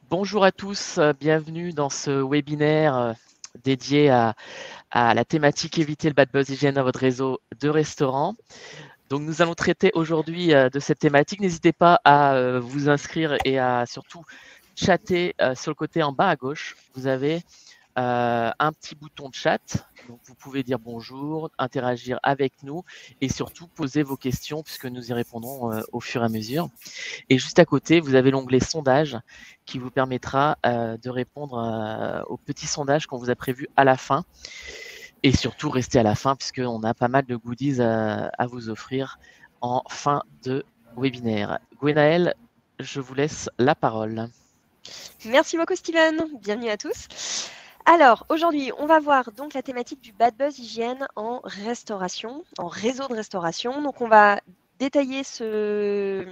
Bonjour à tous, bienvenue dans ce webinaire dédié à la thématique éviter le bad buzz hygiène dans votre réseau de restaurants. Donc nous allons traiter aujourd'hui de cette thématique. N'hésitez pas à vous inscrire et à surtout chatter sur le côté en bas à gauche. Vous avez un petit bouton de chat. Donc vous pouvez dire bonjour, interagir avec nous et surtout poser vos questions puisque nous y répondrons au fur et à mesure. Et juste à côté, vous avez l'onglet sondage qui vous permettra de répondre au petit sondage qu'on vous a prévu à la fin. Et surtout, restez à la fin puisqu'on a pas mal de goodies à vous offrir en fin de webinaire. Gwenaëlle, je vous laisse la parole. Merci beaucoup Steven, bienvenue à tous. Alors aujourd'hui, on va voir donc la thématique du bad buzz hygiène en restauration, en réseau de restauration. Donc on va détailler ce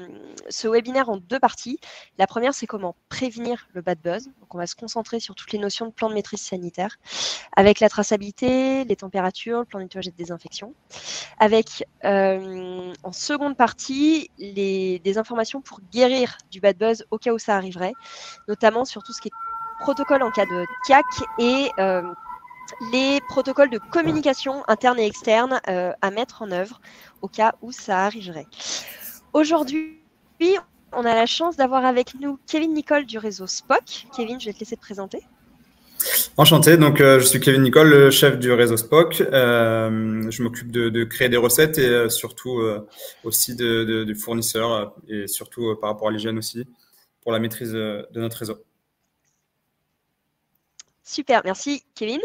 webinaire en deux parties. La première, c'est comment prévenir le bad buzz. Donc on va se concentrer sur toutes les notions de plan de maîtrise sanitaire, avec la traçabilité, les températures, le plan de nettoyage et de désinfection. Avec en seconde partie des informations pour guérir du bad buzz au cas où ça arriverait, notamment sur tout ce qui est protocole en cas de TIAC et les protocoles de communication interne et externe à mettre en œuvre au cas où ça arriverait. Aujourd'hui, on a la chance d'avoir avec nous Kevin Nicole du réseau SPOC. Kevin, je vais te laisser te présenter. Enchanté, donc je suis Kevin Nicole, le chef du réseau SPOC. Je m'occupe de créer des recettes et surtout aussi de fournisseurs et surtout par rapport à l'hygiène aussi pour la maîtrise de notre réseau. Super, merci Kevin.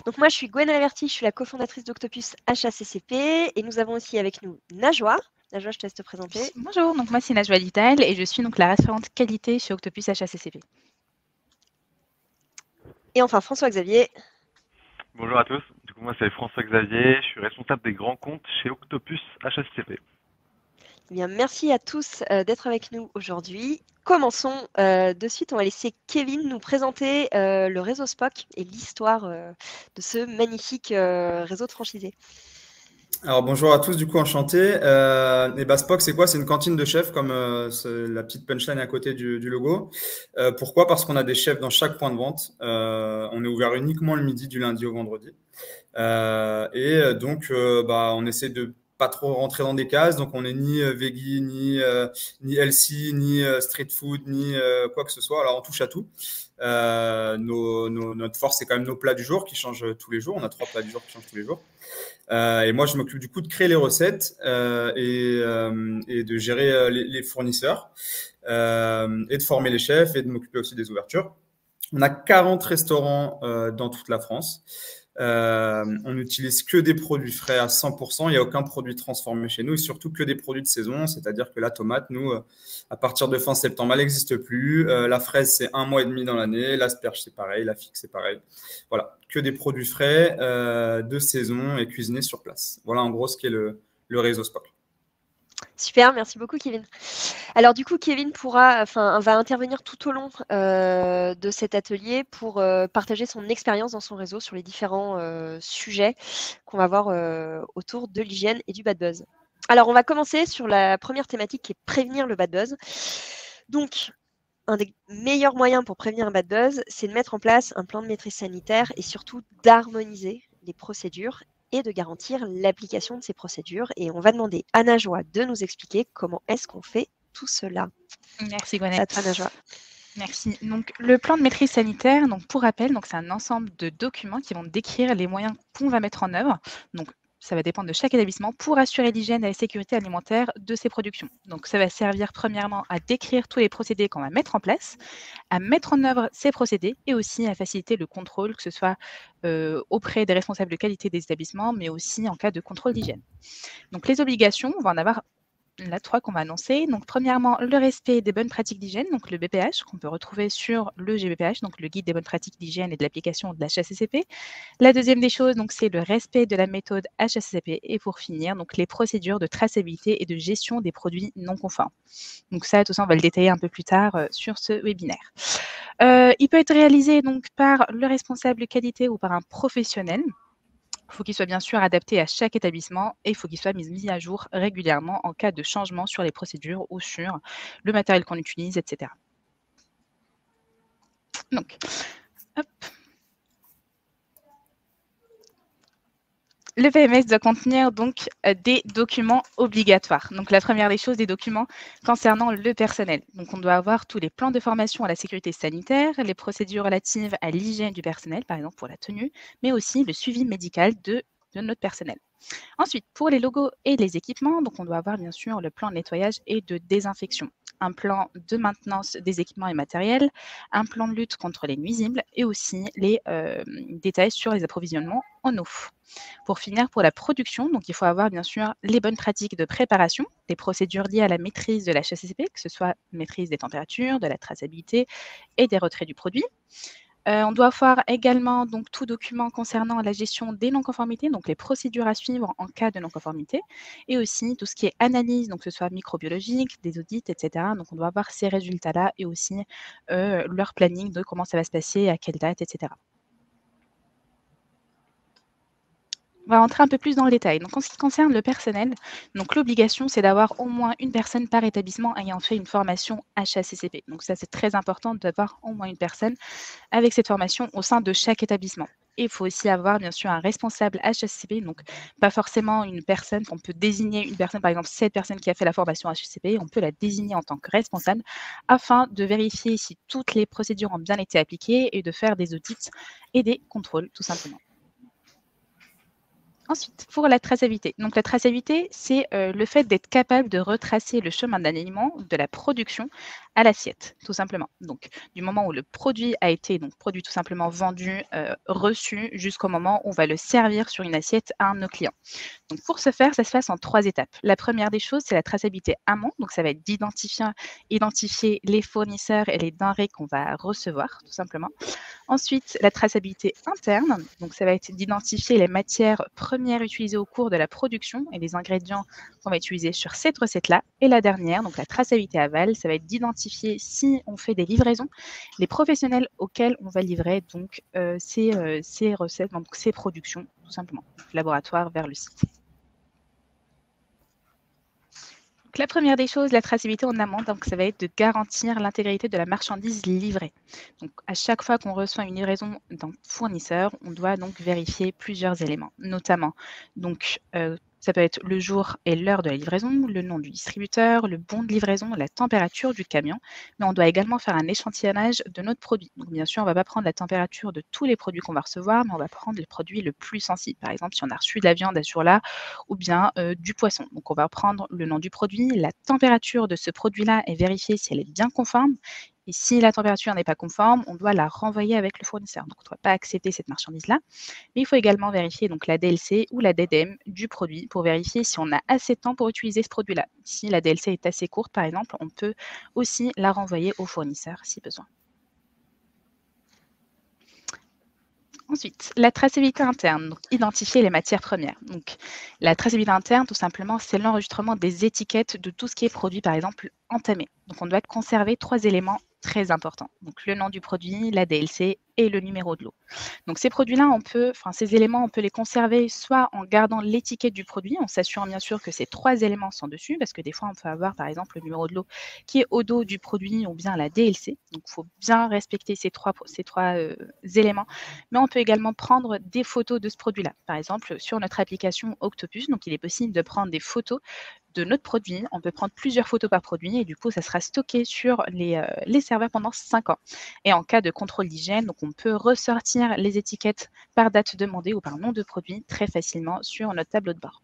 Donc moi je suis Gwen Averti, je suis la cofondatrice d'Octopus HACCP et nous avons aussi avec nous Najwa. Najwa, je te laisse te présenter. Bonjour, donc moi c'est Najwa Lital et je suis donc la référente qualité chez Octopus HACCP. Et enfin François-Xavier. Bonjour à tous, du coup moi c'est François-Xavier, je suis responsable des grands comptes chez Octopus HACCP. Eh bien, merci à tous d'être avec nous aujourd'hui. Commençons de suite. On va laisser Kevin nous présenter le réseau SPOC et l'histoire de ce magnifique réseau de franchisés. Alors bonjour à tous, du coup enchanté. Et SPOC c'est quoi? C'est une cantine de chefs comme la petite punchline à côté du logo. Pourquoi? Parce qu'on a des chefs dans chaque point de vente. On est ouvert uniquement le midi du lundi au vendredi. Donc on essaie de pas trop rentrer dans des cases, donc on n'est ni veggie, ni healthy, ni street food, ni quoi que ce soit. Alors on touche à tout. Notre force, c'est quand même nos plats du jour qui changent tous les jours. On a 3 plats du jour qui changent tous les jours. Et moi, je m'occupe du coup de créer les recettes et de gérer les fournisseurs et de former les chefs et de m'occuper aussi des ouvertures. On a 40 restaurants dans toute la France. On n'utilise que des produits frais à 100%. Il n'y a aucun produit transformé chez nous et surtout que des produits de saison. C'est-à-dire que la tomate, nous, à partir de fin septembre, elle n'existe plus. La fraise, c'est 1 mois et demi dans l'année. L'asperge, c'est pareil. La figue, c'est pareil. Voilà, que des produits frais de saison et cuisinés sur place. Voilà en gros ce qu'est le réseau SPOC. Super, merci beaucoup Kevin. Alors du coup, Kevin va intervenir tout au long de cet atelier pour partager son expérience dans son réseau sur les différents sujets qu'on va voir autour de l'hygiène et du bad buzz. Alors on va commencer sur la première thématique qui est prévenir le bad buzz. Donc, un des meilleurs moyens pour prévenir un bad buzz, c'est de mettre en place un plan de maîtrise sanitaire et surtout d'harmoniser les procédures et de garantir l'application de ces procédures. Et on va demander à Najwa de nous expliquer comment est-ce qu'on fait tout cela. Merci Gwenaëlle. À toi Najwa. Merci. Donc, le plan de maîtrise sanitaire, donc, pour rappel, c'est un ensemble de documents qui vont décrire les moyens qu'on va mettre en œuvre. Donc, ça va dépendre de chaque établissement pour assurer l'hygiène et la sécurité alimentaire de ses productions. Donc, ça va servir premièrement à décrire tous les procédés qu'on va mettre en place, à mettre en œuvre ces procédés et aussi à faciliter le contrôle, que ce soit auprès des responsables de qualité des établissements, mais aussi en cas de contrôle d'hygiène. Donc, les obligations, on va en avoir là 3 qu'on va annoncer. Donc, premièrement, le respect des bonnes pratiques d'hygiène, donc le BPH, qu'on peut retrouver sur le GBPH, donc le guide des bonnes pratiques d'hygiène et de l'application de la HACCP. La deuxième des choses, donc, c'est le respect de la méthode HACCP. Et pour finir, donc, les procédures de traçabilité et de gestion des produits non conformes. Donc, tout ça, on va le détailler un peu plus tard sur ce webinaire. Il peut être réalisé donc par le responsable qualité ou par un professionnel. Il faut qu'il soit bien sûr adapté à chaque établissement et il faut qu'il soit mis à jour régulièrement en cas de changement sur les procédures ou sur le matériel qu'on utilise, etc. Donc, hop. Le PMS doit contenir donc des documents obligatoires. Donc, la première des choses, des documents concernant le personnel. Donc, on doit avoir tous les plans de formation à la sécurité sanitaire, les procédures relatives à l'hygiène du personnel, par exemple pour la tenue, mais aussi le suivi médical de notre personnel. Ensuite, pour les logos et les équipements, donc on doit avoir bien sûr le plan de nettoyage et de désinfection, un plan de maintenance des équipements et matériels, un plan de lutte contre les nuisibles et aussi les détails sur les approvisionnements en eau. Pour finir, pour la production, donc il faut avoir bien sûr les bonnes pratiques de préparation, des procédures liées à la maîtrise de la HACCP, que ce soit maîtrise des températures, de la traçabilité et des retraits du produit. On doit avoir également donc, tout document concernant la gestion des non-conformités, donc les procédures à suivre en cas de non-conformité, et aussi tout ce qui est analyse, donc que ce soit microbiologique, des audits, etc. Donc on doit avoir ces résultats-là et aussi leur planning de comment ça va se passer, à quelle date, etc. On va rentrer un peu plus dans le détail. Donc, en ce qui concerne le personnel, donc l'obligation, c'est d'avoir au moins une personne par établissement ayant fait une formation HACCP. Donc, ça, c'est très important d'avoir au moins une personne avec cette formation au sein de chaque établissement. Et il faut aussi avoir, bien sûr, un responsable HACCP, donc pas forcément une personne, on peut désigner une personne, par exemple, cette personne qui a fait la formation HACCP, on peut la désigner en tant que responsable afin de vérifier si toutes les procédures ont bien été appliquées et de faire des audits et des contrôles, tout simplement. Ensuite, pour la traçabilité. Donc, la traçabilité, c'est le fait d'être capable de retracer le chemin d'un aliment de la production à l'assiette, tout simplement. Donc, du moment où le produit a été, donc produit tout simplement vendu, reçu, jusqu'au moment où on va le servir sur une assiette à un de nos clients. Donc, pour ce faire, ça se passe en 3 étapes. La première des choses, c'est la traçabilité amont. Donc, ça va être d'identifier les fournisseurs et les denrées qu'on va recevoir, tout simplement. Ensuite, la traçabilité interne, donc ça va être d'identifier les matières premières utilisées au cours de la production et les ingrédients qu'on va utiliser sur cette recette-là. Et la dernière, donc la traçabilité aval, ça va être d'identifier si on fait des livraisons, les professionnels auxquels on va livrer donc ces recettes, donc ces productions, tout simplement, du laboratoire vers le site. Donc, la première des choses, la traçabilité en amont, donc ça va être de garantir l'intégrité de la marchandise livrée. Donc, à chaque fois qu'on reçoit une livraison d'un fournisseur, on doit donc vérifier plusieurs éléments, notamment donc ça peut être le jour et l'heure de la livraison, le nom du distributeur, le bon de livraison, la température du camion, mais on doit également faire un échantillonnage de notre produit. Donc, bien sûr, on ne va pas prendre la température de tous les produits qu'on va recevoir, mais on va prendre les produits le plus sensibles. Par exemple, si on a reçu de la viande à ce jour-là, ou bien du poisson. Donc, on va prendre le nom du produit, la température de ce produit-là et vérifier si elle est bien conforme. Et si la température n'est pas conforme, on doit la renvoyer avec le fournisseur. Donc, on ne doit pas accepter cette marchandise-là. Mais il faut également vérifier donc, la DLC ou la DDM du produit pour vérifier si on a assez de temps pour utiliser ce produit-là. Si la DLC est assez courte, par exemple, on peut aussi la renvoyer au fournisseur si besoin. Ensuite, la traçabilité interne, donc identifier les matières premières. Donc, la traçabilité interne, tout simplement, c'est l'enregistrement des étiquettes de tout ce qui est produit, par exemple, entamé. Donc, on doit conserver 3 éléments très importants. Donc, le nom du produit, la DLC et le numéro de lot. Donc, ces produits-là, ces éléments, on peut les conserver soit en gardant l'étiquette du produit, en s'assurant bien sûr que ces 3 éléments sont dessus, parce que des fois, on peut avoir, par exemple, le numéro de lot qui est au dos du produit ou bien la DLC. Donc, il faut bien respecter ces trois éléments. Mais on peut également prendre des photos de ce produit-là. Par exemple, sur notre application Octopus, donc il est possible de prendre des photos de notre produit. On peut prendre plusieurs photos par produit et du coup, ça sera stocké sur les serveurs pendant 5 ans. Et en cas de contrôle d'hygiène, donc on peut ressortir les étiquettes par date demandée ou par nom de produit très facilement sur notre tableau de bord.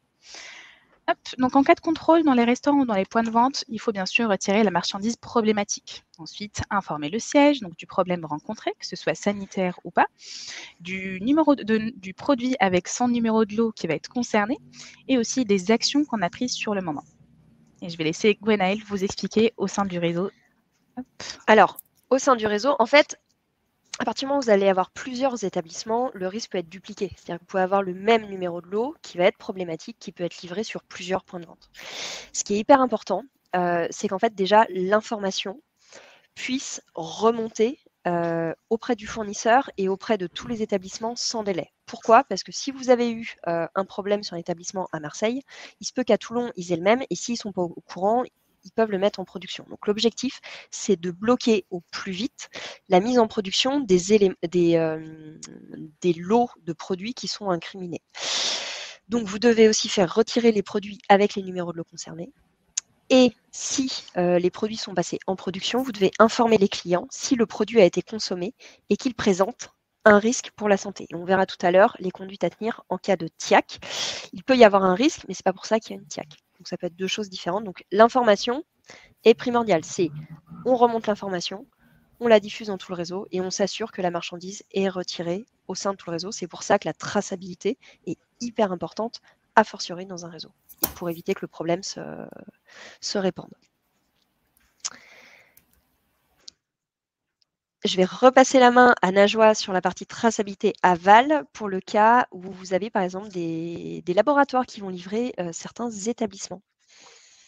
Hop, donc en cas de contrôle dans les restaurants ou dans les points de vente, il faut bien sûr retirer la marchandise problématique. Ensuite, informer le siège donc du problème rencontré, que ce soit sanitaire ou pas, du produit avec son numéro de lot qui va être concerné, et aussi des actions qu'on a prises sur le moment. Et je vais laisser Gwenaëlle vous expliquer au sein du réseau. Hop. Alors, au sein du réseau, en fait, à partir du moment où vous allez avoir plusieurs établissements, le risque peut être dupliqué. C'est-à-dire que vous pouvez avoir le même numéro de lot qui va être problématique, qui peut être livré sur plusieurs points de vente. Ce qui est hyper important, c'est qu'en fait, déjà, l'information puisse remonter auprès du fournisseur et auprès de tous les établissements sans délai. Pourquoi? Parce que si vous avez eu un problème sur un établissement à Marseille, il se peut qu'à Toulon, ils aient le même, et s'ils ne sont pas au courant, ils peuvent le mettre en production. Donc l'objectif, c'est de bloquer au plus vite la mise en production des lots de produits qui sont incriminés. Donc vous devez aussi faire retirer les produits avec les numéros de lots concernés. Et si les produits sont passés en production, vous devez informer les clients si le produit a été consommé et qu'il présente un risque pour la santé. Et on verra tout à l'heure les conduites à tenir en cas de TIAC. Il peut y avoir un risque, mais ce n'est pas pour ça qu'il y a une TIAC. Donc ça peut être deux choses différentes. Donc l'information est primordiale. C'est on remonte l'information, on la diffuse dans tout le réseau et on s'assure que la marchandise est retirée au sein de tout le réseau. C'est pour ça que la traçabilité est hyper importante, a fortiori dans un réseau, pour éviter que le problème se répande. Je vais repasser la main à Najwa sur la partie traçabilité aval pour le cas où vous avez par exemple des laboratoires qui vont livrer certains établissements.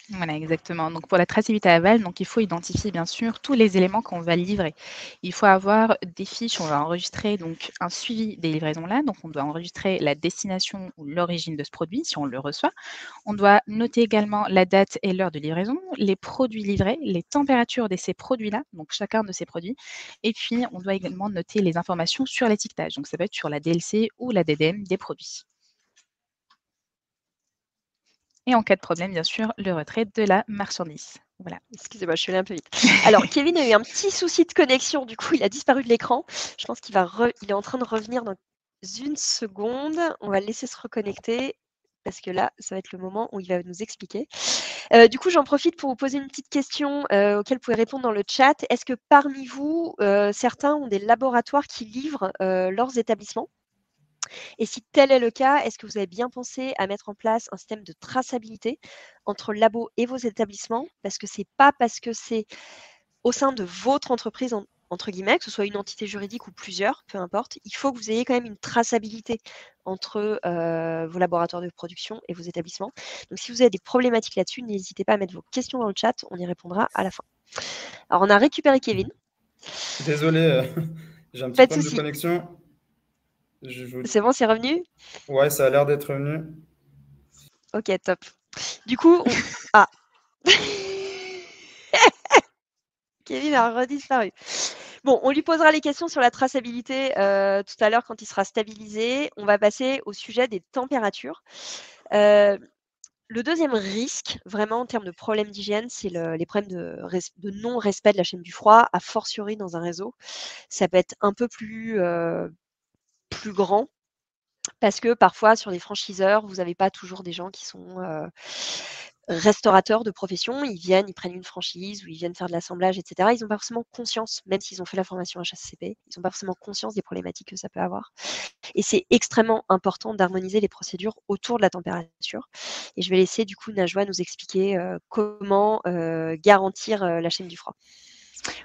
Voilà, exactement. Donc, pour la traçabilité aval, donc, il faut identifier bien sûr tous les éléments qu'on va livrer. Il faut avoir des fiches, on va enregistrer donc un suivi des livraisons-là. Donc, on doit enregistrer la destination ou l'origine de ce produit si on le reçoit. On doit noter également la date et l'heure de livraison, les produits livrés, les températures de ces produits-là, donc chacun de ces produits. Et puis, on doit également noter les informations sur l'étiquetage. Donc, ça peut être sur la DLC ou la DDM des produits. Et en cas de problème, bien sûr, le retrait de la marchandise. Voilà. Excusez-moi, je suis allée un peu vite. Alors, Kevin a eu un petit souci de connexion, du coup, il a disparu de l'écran. Je pense qu'il est en train de revenir dans une seconde. On va le laisser se reconnecter parce que là, ça va être le moment où il va nous expliquer. Du coup, j'en profite pour vous poser une petite question auquel vous pouvez répondre dans le chat. Est-ce que parmi vous, certains ont des laboratoires qui livrent leurs établissements ? Et si tel est le cas, est-ce que vous avez bien pensé à mettre en place un système de traçabilité entre le labo et vos établissements? Parce que ce n'est pas parce que c'est au sein de votre entreprise, entre guillemets, que ce soit une entité juridique ou plusieurs, peu importe, il faut que vous ayez quand même une traçabilité entre vos laboratoires de production et vos établissements. Donc, si vous avez des problématiques là-dessus, n'hésitez pas à mettre vos questions dans le chat, on y répondra à la fin. Alors, on a récupéré Kevin. Désolé, j'ai un petit problème de connexion. C'est bon, c'est revenu? Ouais, ça a l'air d'être revenu. Ok, top. Du coup, Ah Kevin a redisparu. Bon, on lui posera les questions sur la traçabilité tout à l'heure quand il sera stabilisé. On va passer au sujet des températures. Le deuxième risque, vraiment en termes de problèmes d'hygiène, c'est les problèmes de non-respect de la chaîne du froid, a fortiori dans un réseau. Ça peut être un peu plus grand parce que parfois, sur les franchiseurs, vous n'avez pas toujours des gens qui sont restaurateurs de profession. Ils viennent, ils prennent une franchise ou ils viennent faire de l'assemblage, etc. Ils n'ont pas forcément conscience, même s'ils ont fait la formation HACCP, ils n'ont pas forcément conscience des problématiques que ça peut avoir. Et c'est extrêmement important d'harmoniser les procédures autour de la température. Et je vais laisser du coup Najwa nous expliquer comment garantir la chaîne du froid.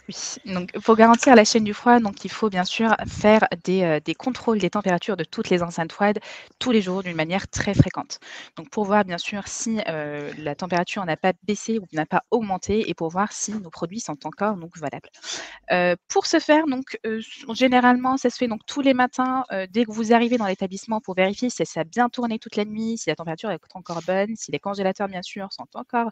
Oui, donc pour garantir la chaîne du froid, donc il faut bien sûr faire des contrôles des températures de toutes les enceintes froides tous les jours d'une manière très fréquente. Donc pour voir bien sûr si la température n'a pas baissé ou n'a pas augmenté et pour voir si nos produits sont encore donc valables. Pour ce faire, donc généralement, ça se fait donc tous les matins dès que vous arrivez dans l'établissement pour vérifier si ça a bien tourné toute la nuit, si la température est encore bonne, si les congélateurs bien sûr sont encore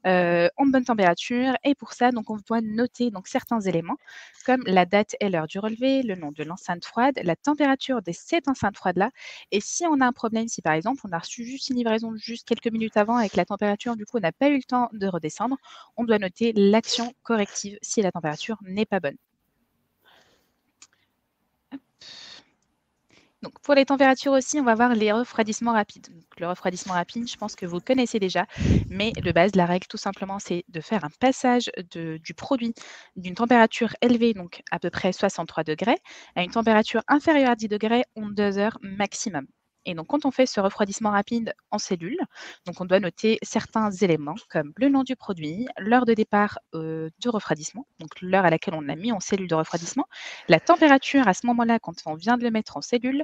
en bonne température. Et pour ça, donc on doit noter donc certains éléments comme la date et l'heure du relevé, le nom de l'enceinte froide, la température de cette enceinte froide-là. Et si on a un problème, si par exemple on a reçu juste une livraison juste quelques minutes avant et que la température du coup n'a pas eu le temps de redescendre, on doit noter l'action corrective si la température n'est pas bonne. Donc pour les températures aussi, on va voir les refroidissements rapides. Donc, le refroidissement rapide, je pense que vous le connaissez déjà, mais le base de la règle, tout simplement, c'est de faire un passage du produit d'une température élevée, donc à peu près 63 degrés, à une température inférieure à 10 degrés en 2 heures maximum. Et donc, quand on fait ce refroidissement rapide en cellule, donc on doit noter certains éléments comme le nom du produit, l'heure de départ du refroidissement, donc l'heure à laquelle on l'a mis en cellule de refroidissement, la température à ce moment-là quand on vient de le mettre en cellule,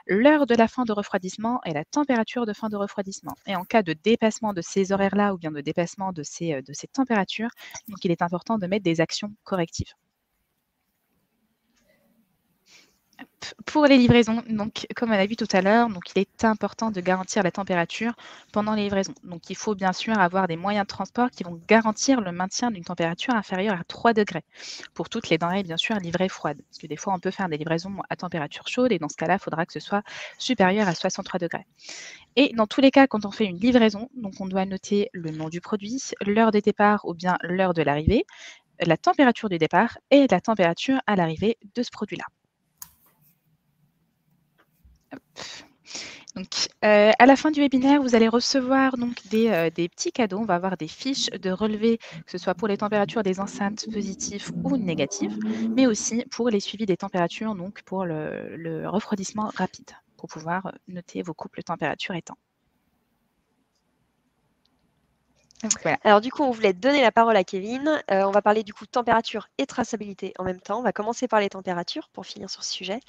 l'heure de la fin de refroidissement et la température de fin de refroidissement. Et en cas de dépassement de ces horaires-là ou bien de dépassement de ces températures, donc il est important de mettre des actions correctives. Pour les livraisons, donc, comme on a vu tout à l'heure, donc, il est important de garantir la température pendant les livraisons. Donc, il faut bien sûr avoir des moyens de transport qui vont garantir le maintien d'une température inférieure à 3 degrés pour toutes les denrées, bien sûr, livrées froides. Parce que des fois, on peut faire des livraisons à température chaude et dans ce cas-là, il faudra que ce soit supérieur à 63 degrés. Et dans tous les cas, quand on fait une livraison, donc on doit noter le nom du produit, l'heure de départ ou bien l'heure de l'arrivée, la température du départ et la température à l'arrivée de ce produit-là. Donc, à la fin du webinaire, vous allez recevoir donc des petits cadeaux. On va avoir des fiches de relevé, que ce soit pour les températures des enceintes positives ou négatives, mais aussi pour les suivis des températures, donc pour le refroidissement rapide, pour pouvoir noter vos couples température et temps. Donc, voilà. Alors du coup, on voulait donner la parole à Kevin. On va parler du coup température et traçabilité en même temps. On va commencer par les températures pour finir sur ce sujet.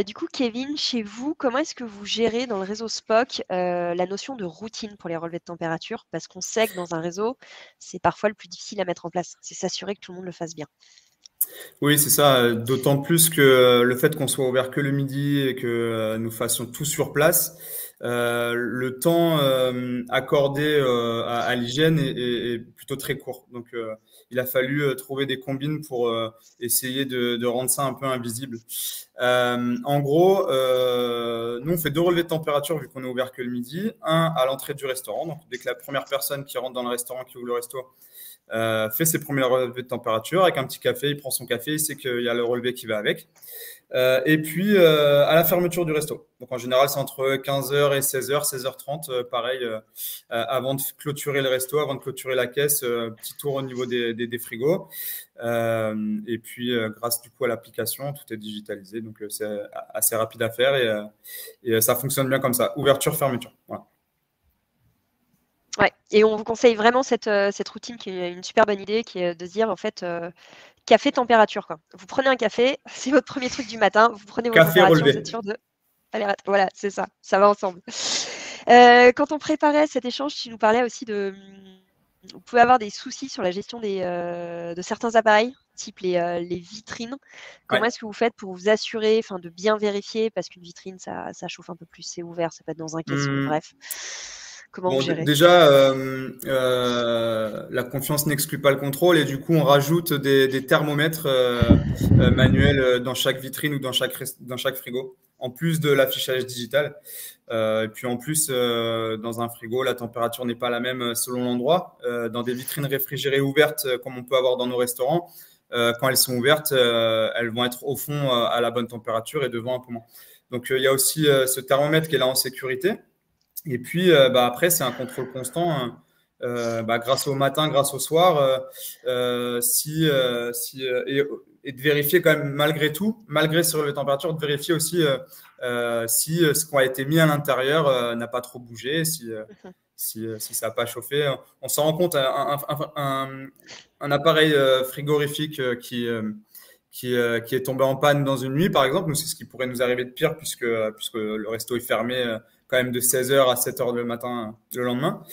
Du coup, Kevin, chez vous, comment est-ce que vous gérez dans le réseau SPOC la notion de routine pour les relevés de température? Parce qu'on sait que dans un réseau, c'est parfois le plus difficile à mettre en place. C'est s'assurer que tout le monde le fasse bien. Oui, c'est ça. D'autant plus que le fait qu'on soit ouvert que le midi et que nous fassions tout sur place, le temps accordé à l'hygiène est plutôt très court. Donc, il a fallu trouver des combines pour essayer de rendre ça un peu invisible. En gros, nous, on fait 2 relevés de température vu qu'on est ouvert que le midi. Un à l'entrée du restaurant. Donc, dès que la première personne qui rentre dans le restaurant, qui ouvre le resto, fait ses premiers relevés de température avec un petit café, il prend son café, il sait qu'il y a le relevé qui va avec. Et puis à la fermeture du resto. Donc en général, c'est entre 15h et 16h, 16h30, pareil, avant de clôturer le resto, avant de clôturer la caisse, petit tour au niveau des frigos. Et puis grâce du coup à l'application, tout est digitalisé, donc c'est assez rapide à faire et ça fonctionne bien comme ça. Ouverture, fermeture. Voilà. Ouais, et on vous conseille vraiment cette routine qui est une super bonne idée, qui est de se dire en fait café température quoi. Vous prenez un café, c'est votre premier truc du matin, vous prenez vos Café températures, relevé. vous êtes sûr de. Allez, voilà, c'est ça va ensemble. Quand on préparait cet échange, tu nous parlais aussi de. Vous pouvez avoir des soucis sur la gestion de certains appareils, type les vitrines. Comment est-ce que vous faites pour vous assurer, de bien vérifier, parce qu'une vitrine, ça chauffe un peu plus, c'est ouvert, ça peut être dans un caisson, bref. Comment vous gérez? Déjà, la confiance n'exclut pas le contrôle et du coup, on rajoute des thermomètres manuels dans chaque vitrine ou dans chaque frigo, en plus de l'affichage digital. Et puis en plus, dans un frigo, la température n'est pas la même selon l'endroit. Dans des vitrines réfrigérées ouvertes, comme on peut avoir dans nos restaurants, quand elles sont ouvertes, elles vont être au fond à la bonne température et devant un peu moins. Donc, il y a aussi ce thermomètre qui est là en sécurité. Et puis, après, c'est un contrôle constant. Grâce au matin, grâce au soir, et de vérifier quand même malgré tout, malgré sur les températures, de vérifier aussi si ce qui a été mis à l'intérieur n'a pas trop bougé, si ça n'a pas chauffé. On s'en rend compte, un appareil frigorifique qui est tombé en panne dans une nuit, par exemple, nous, c'est ce qui pourrait nous arriver de pire puisque le resto est fermé quand même de 16h à 7h le matin le lendemain.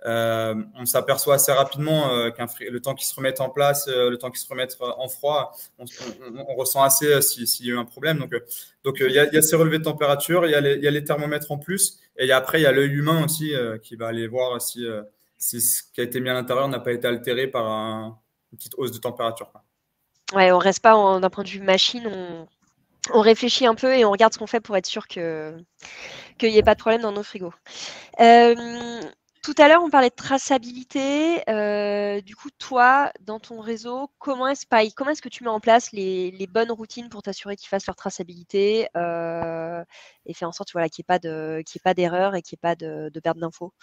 On s'aperçoit assez rapidement le temps qui se remette en place, le temps qui se remette en froid, on ressent assez s'il y a eu un problème. Donc il y a ces relevés de température, il y a les thermomètres en plus, et après il y a l'œil humain aussi qui va aller voir si ce qui a été mis à l'intérieur n'a pas été altéré par une petite hausse de température. Ouais, on reste pas d'un point de vue machine, on réfléchit un peu et on regarde ce qu'on fait pour être sûr qu'il n'y ait pas de problème dans nos frigos. Tout à l'heure, on parlait de traçabilité. Du coup, toi, dans ton réseau, comment est-ce que tu mets en place les bonnes routines pour t'assurer qu'ils fassent leur traçabilité et faire en sorte qu'il n'y ait pas d'erreur et qu'il n'y ait pas de perte d'infos?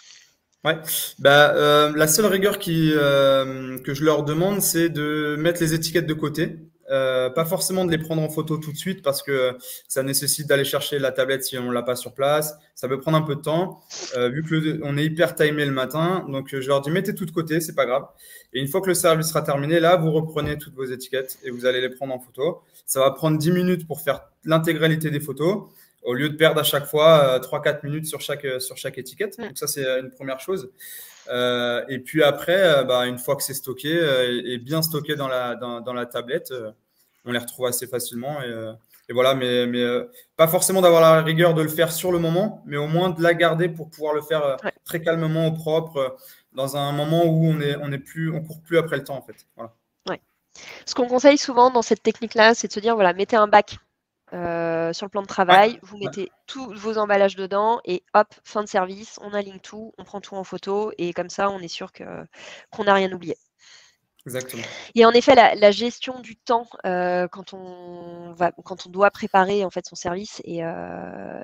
Ouais, la seule rigueur que je leur demande, c'est de mettre les étiquettes de côté. Pas forcément de les prendre en photo tout de suite parce que ça nécessite d'aller chercher la tablette si on l'a pas sur place. Ça peut prendre un peu de temps vu que on est hyper timé le matin. Donc, je leur dis mettez tout de côté, c'est pas grave. Et une fois que le service sera terminé, là, vous reprenez toutes vos étiquettes et vous allez les prendre en photo. Ça va prendre 10 minutes pour faire l'intégralité des photos au lieu de perdre à chaque fois 3-4 minutes sur chaque étiquette. Donc ça, c'est une première chose. Et puis après, une fois que c'est stocké et bien stocké dans la tablette, on les retrouve assez facilement Et voilà, mais pas forcément d'avoir la rigueur de le faire sur le moment, mais au moins de la garder pour pouvoir le faire Ouais. très calmement, au propre, dans un moment où on court plus après le temps, en fait. Voilà. Ce qu'on conseille souvent dans cette technique-là, c'est de se dire, voilà, mettez un bac sur le plan de travail, vous mettez tous vos emballages dedans et hop, fin de service, on aligne tout, on prend tout en photo et comme ça, on est sûr qu'on n'a rien oublié. Exactement. Et en effet, la gestion du temps quand on doit préparer en fait son service est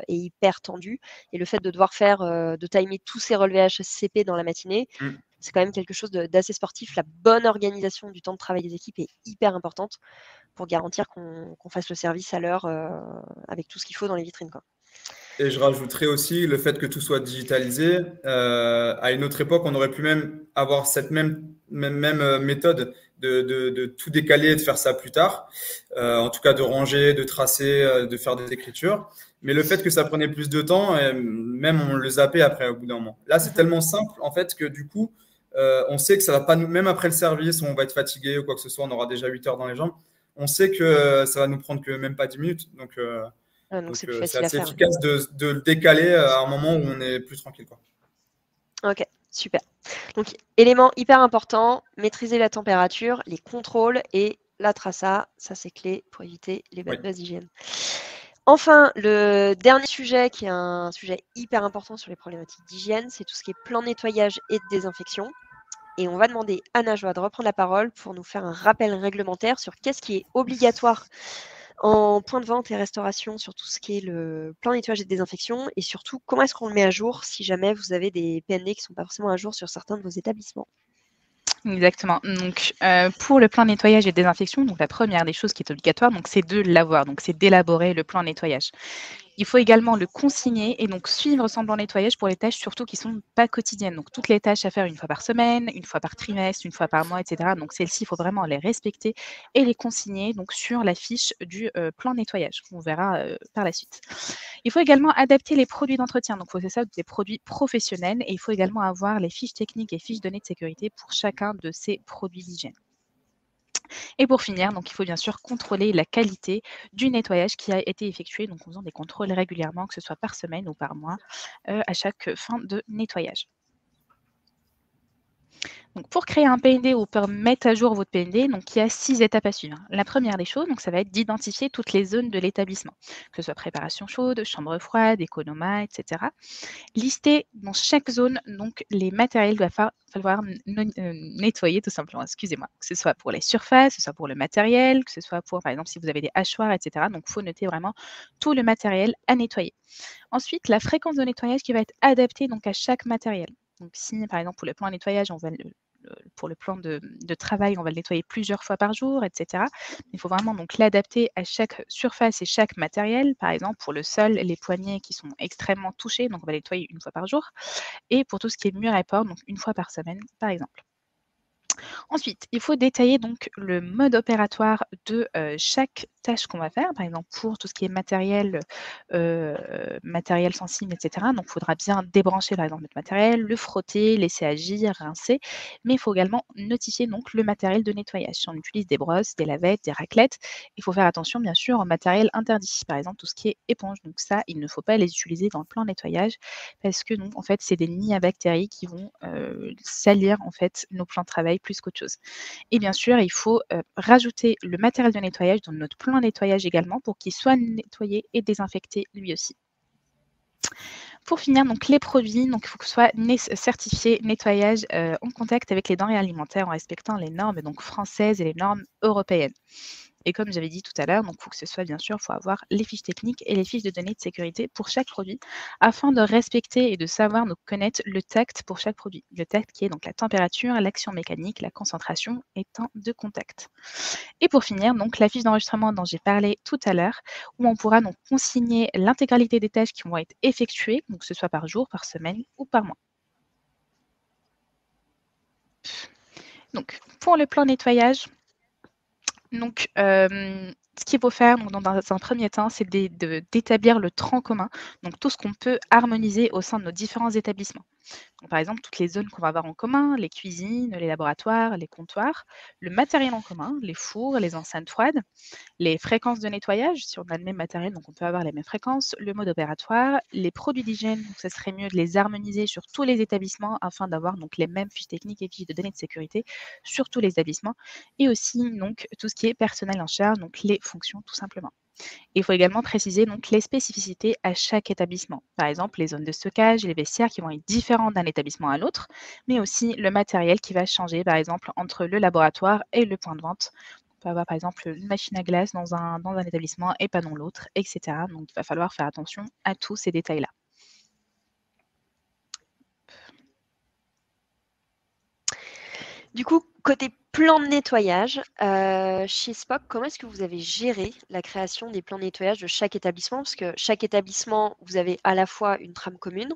hyper tendue. Et le fait de devoir de timer tous ces relevés HSCP dans la matinée, c'est quand même quelque chose d'assez sportif. La bonne organisation du temps de travail des équipes est hyper importante pour garantir qu'on fasse le service à l'heure avec tout ce qu'il faut dans les vitrines, quoi. Et je rajouterais aussi le fait que tout soit digitalisé. À une autre époque, on aurait pu même avoir cette même méthode de tout décaler et de faire ça plus tard. En tout cas, de ranger, de tracer, de faire des écritures. Mais le fait que ça prenait plus de temps, même on le zappait après au bout d'un moment. Là, c'est tellement simple en fait que du coup, on sait que ça va pas nous, même après le service, on va être fatigué ou quoi que ce soit, on aura déjà 8 heures dans les jambes. On sait que ça va nous prendre que même pas 10 minutes. Donc c'est plus c'est facile à assez faire. efficace de le décaler à un moment où on est plus tranquille, quoi. Ok, super. Donc, élément hyper important, maîtriser la température, les contrôles et la traça. Ça, c'est clé pour éviter les bad buzz d'hygiène. Enfin, le dernier sujet, qui est un sujet hyper important sur les problématiques d'hygiène, c'est tout ce qui est plan de nettoyage et de désinfection. Et on va demander à Najwa de reprendre la parole pour nous faire un rappel réglementaire sur qu'est-ce qui est obligatoire en point de vente et restauration sur tout ce qui est le plan nettoyage et désinfection et surtout comment est-ce qu'on le met à jour si jamais vous avez des PND qui ne sont pas forcément à jour sur certains de vos établissements. Exactement. Donc, pour le plan nettoyage et désinfection, donc la première des choses qui est obligatoire, donc c'est de l'avoir, donc c'est d'élaborer le plan nettoyage. Il faut également le consigner et donc suivre son plan nettoyage pour les tâches surtout qui ne sont pas quotidiennes. Donc, toutes les tâches à faire une fois par semaine, une fois par trimestre, une fois par mois, etc. Donc, celles-ci, il faut vraiment les respecter et les consigner donc, sur la fiche du plan nettoyage qu'on verra par la suite. Il faut également adapter les produits d'entretien. Donc, il faut ça des produits professionnels et il faut également avoir les fiches techniques et fiches données de sécurité pour chacun de ces produits d'hygiène. Et pour finir, donc, il faut bien sûr contrôler la qualité du nettoyage qui a été effectué, donc en faisant des contrôles régulièrement, que ce soit par semaine ou par mois, à chaque fin de nettoyage. Donc, pour créer un PND ou pour mettre à jour votre PND, donc, il y a 6 étapes à suivre. La première des choses, donc, ça va être d'identifier toutes les zones de l'établissement, que ce soit préparation chaude, chambre froide, économa, etc. Lister dans chaque zone donc, les matériels qu'il va falloir nettoyer tout simplement, excusez-moi, que ce soit pour les surfaces, que ce soit pour le matériel, que ce soit pour, par exemple, si vous avez des hachoirs, etc. Donc, il faut noter vraiment tout le matériel à nettoyer. Ensuite, la fréquence de nettoyage qui va être adaptée donc, à chaque matériel. Donc, si, par exemple, pour le plan nettoyage, pour le plan de travail, on va le nettoyer plusieurs fois par jour, etc. Il faut vraiment donc l'adapter à chaque surface et chaque matériel. Par exemple, pour le sol, les poignées qui sont extrêmement touchées, donc on va les nettoyer une fois par jour. Et pour tout ce qui est mur et porte, donc une fois par semaine, par exemple. Ensuite, il faut détailler donc le mode opératoire de chaque tâche qu'on va faire. Par exemple, pour tout ce qui est matériel sensible, etc. Donc, il faudra bien débrancher, par exemple, notre matériel, le frotter, laisser agir, rincer. Mais il faut également notifier donc le matériel de nettoyage. Si on utilise des brosses, des lavettes, des raclettes, il faut faire attention, bien sûr, au matériel interdit. Par exemple, tout ce qui est éponge. Donc, ça, il ne faut pas les utiliser dans le plan nettoyage parce que, donc, en fait, c'est des nids à bactéries qui vont salir, en fait, nos plans de travail plus qu'autre chose. Et bien sûr, il faut rajouter le matériel de nettoyage dans notre plan nettoyage également pour qu'il soit nettoyé et désinfecté lui aussi. Pour finir, donc les produits, donc il faut que ce soit certifié nettoyage en contact avec les denrées alimentaires en respectant les normes donc, françaises et les normes européennes. Et comme j'avais dit tout à l'heure, donc il faut que ce soit bien sûr, il faut avoir les fiches techniques et les fiches de données de sécurité pour chaque produit afin de respecter et de savoir donc, connaître le tact pour chaque produit. Le tact qui est donc la température, l'action mécanique, la concentration et temps de contact. Et pour finir, donc la fiche d'enregistrement dont j'ai parlé tout à l'heure, où on pourra donc consigner l'intégralité des tâches qui vont être effectuées, donc que ce soit par jour, par semaine ou par mois. Donc pour le plan nettoyage, donc, ce qu'il faut faire donc, dans un premier temps, c'est d'établir le tronc commun, donc tout ce qu'on peut harmoniser au sein de nos différents établissements. Donc, par exemple, toutes les zones qu'on va avoir en commun, les cuisines, les laboratoires, les comptoirs, le matériel en commun, les fours, les enceintes froides, les fréquences de nettoyage, si on a le même matériel, donc on peut avoir les mêmes fréquences, le mode opératoire, les produits d'hygiène, donc ça serait mieux de les harmoniser sur tous les établissements afin d'avoir donc les mêmes fiches techniques et fiches de données de sécurité sur tous les établissements, et aussi donc tout ce qui est personnel en charge, donc les fonctions tout simplement. Il faut également préciser donc les spécificités à chaque établissement. Par exemple, les zones de stockage et les vestiaires qui vont être différents d'un établissement à l'autre, mais aussi le matériel qui va changer, par exemple, entre le laboratoire et le point de vente. On peut avoir, par exemple, une machine à glace dans un établissement et pas dans l'autre, etc. Donc, il va falloir faire attention à tous ces détails-là. Du coup, côté plan de nettoyage, chez Spock, comment est-ce que vous avez géré la création des plans de nettoyage de chaque établissement? Parce que chaque établissement, vous avez à la fois une trame commune,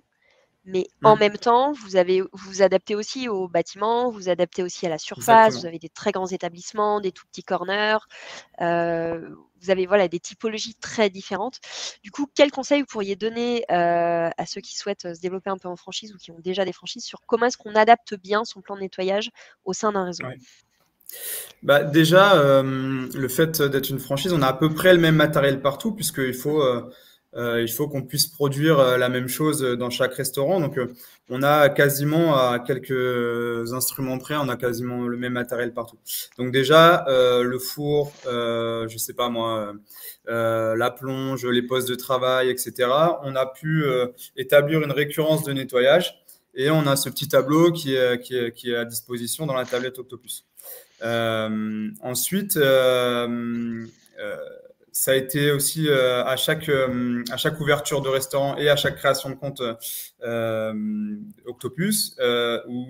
mais en même temps, vous vous adaptez aussi au bâtiment, vous adaptez aussi à la surface, Exactement. vous avez des très grands établissements, des tout petits corners, vous avez voilà, des typologies très différentes. Du coup, quels conseils vous pourriez donner à ceux qui souhaitent se développer un peu en franchise ou qui ont déjà des franchises sur comment est-ce qu'on adapte bien son plan de nettoyage au sein d'un réseau? Ouais. Bah, déjà, le fait d'être une franchise, on a à peu près le même matériel partout, il faut qu'on puisse produire la même chose dans chaque restaurant. Donc, on a quasiment, à quelques instruments près, on a quasiment le même matériel partout. Donc déjà, le four, je sais pas moi, la plonge, les postes de travail, etc. On a pu établir une récurrence de nettoyage et on a ce petit tableau qui est à disposition dans la tablette Octopus. Ensuite, ça a été aussi à chaque ouverture de restaurant et à chaque création de compte Octopus, où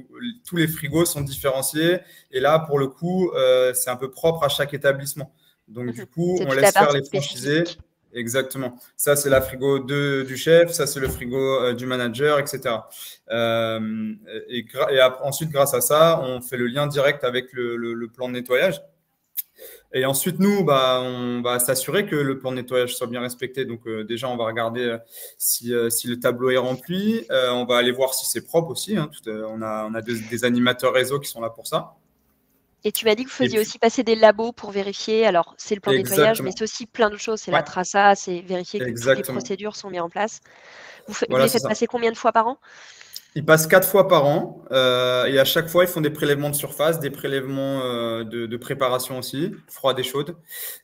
tous les frigos sont différenciés. Et là, pour le coup, c'est un peu propre à chaque établissement. Donc, du coup, C'est on toute laisse la faire partie les franchisés. spécifique. Exactement. Ça, c'est la frigo du chef, ça, c'est le frigo du manager, etc. Ensuite, grâce à ça, on fait le lien direct avec le plan de nettoyage. Et ensuite, nous, bah, on va s'assurer que le plan de nettoyage soit bien respecté. Donc, déjà, on va regarder si le tableau est rempli. On va aller voir si c'est propre aussi. Hein. On a des animateurs réseau qui sont là pour ça. Et tu m'as dit que vous Et faisiez puis, aussi passer des labos pour vérifier. Alors, c'est le plan de nettoyage, mais exactement. c'est aussi plein d'autres choses. C'est Ouais, la traça, c'est vérifier que toutes les exactement. procédures sont mises en place. Vous Voilà, les c'est faites ça. passer combien de fois par an? Ils passent 4 fois par an et à chaque fois, ils font des prélèvements de surface, des prélèvements de préparation aussi, froide et chaude.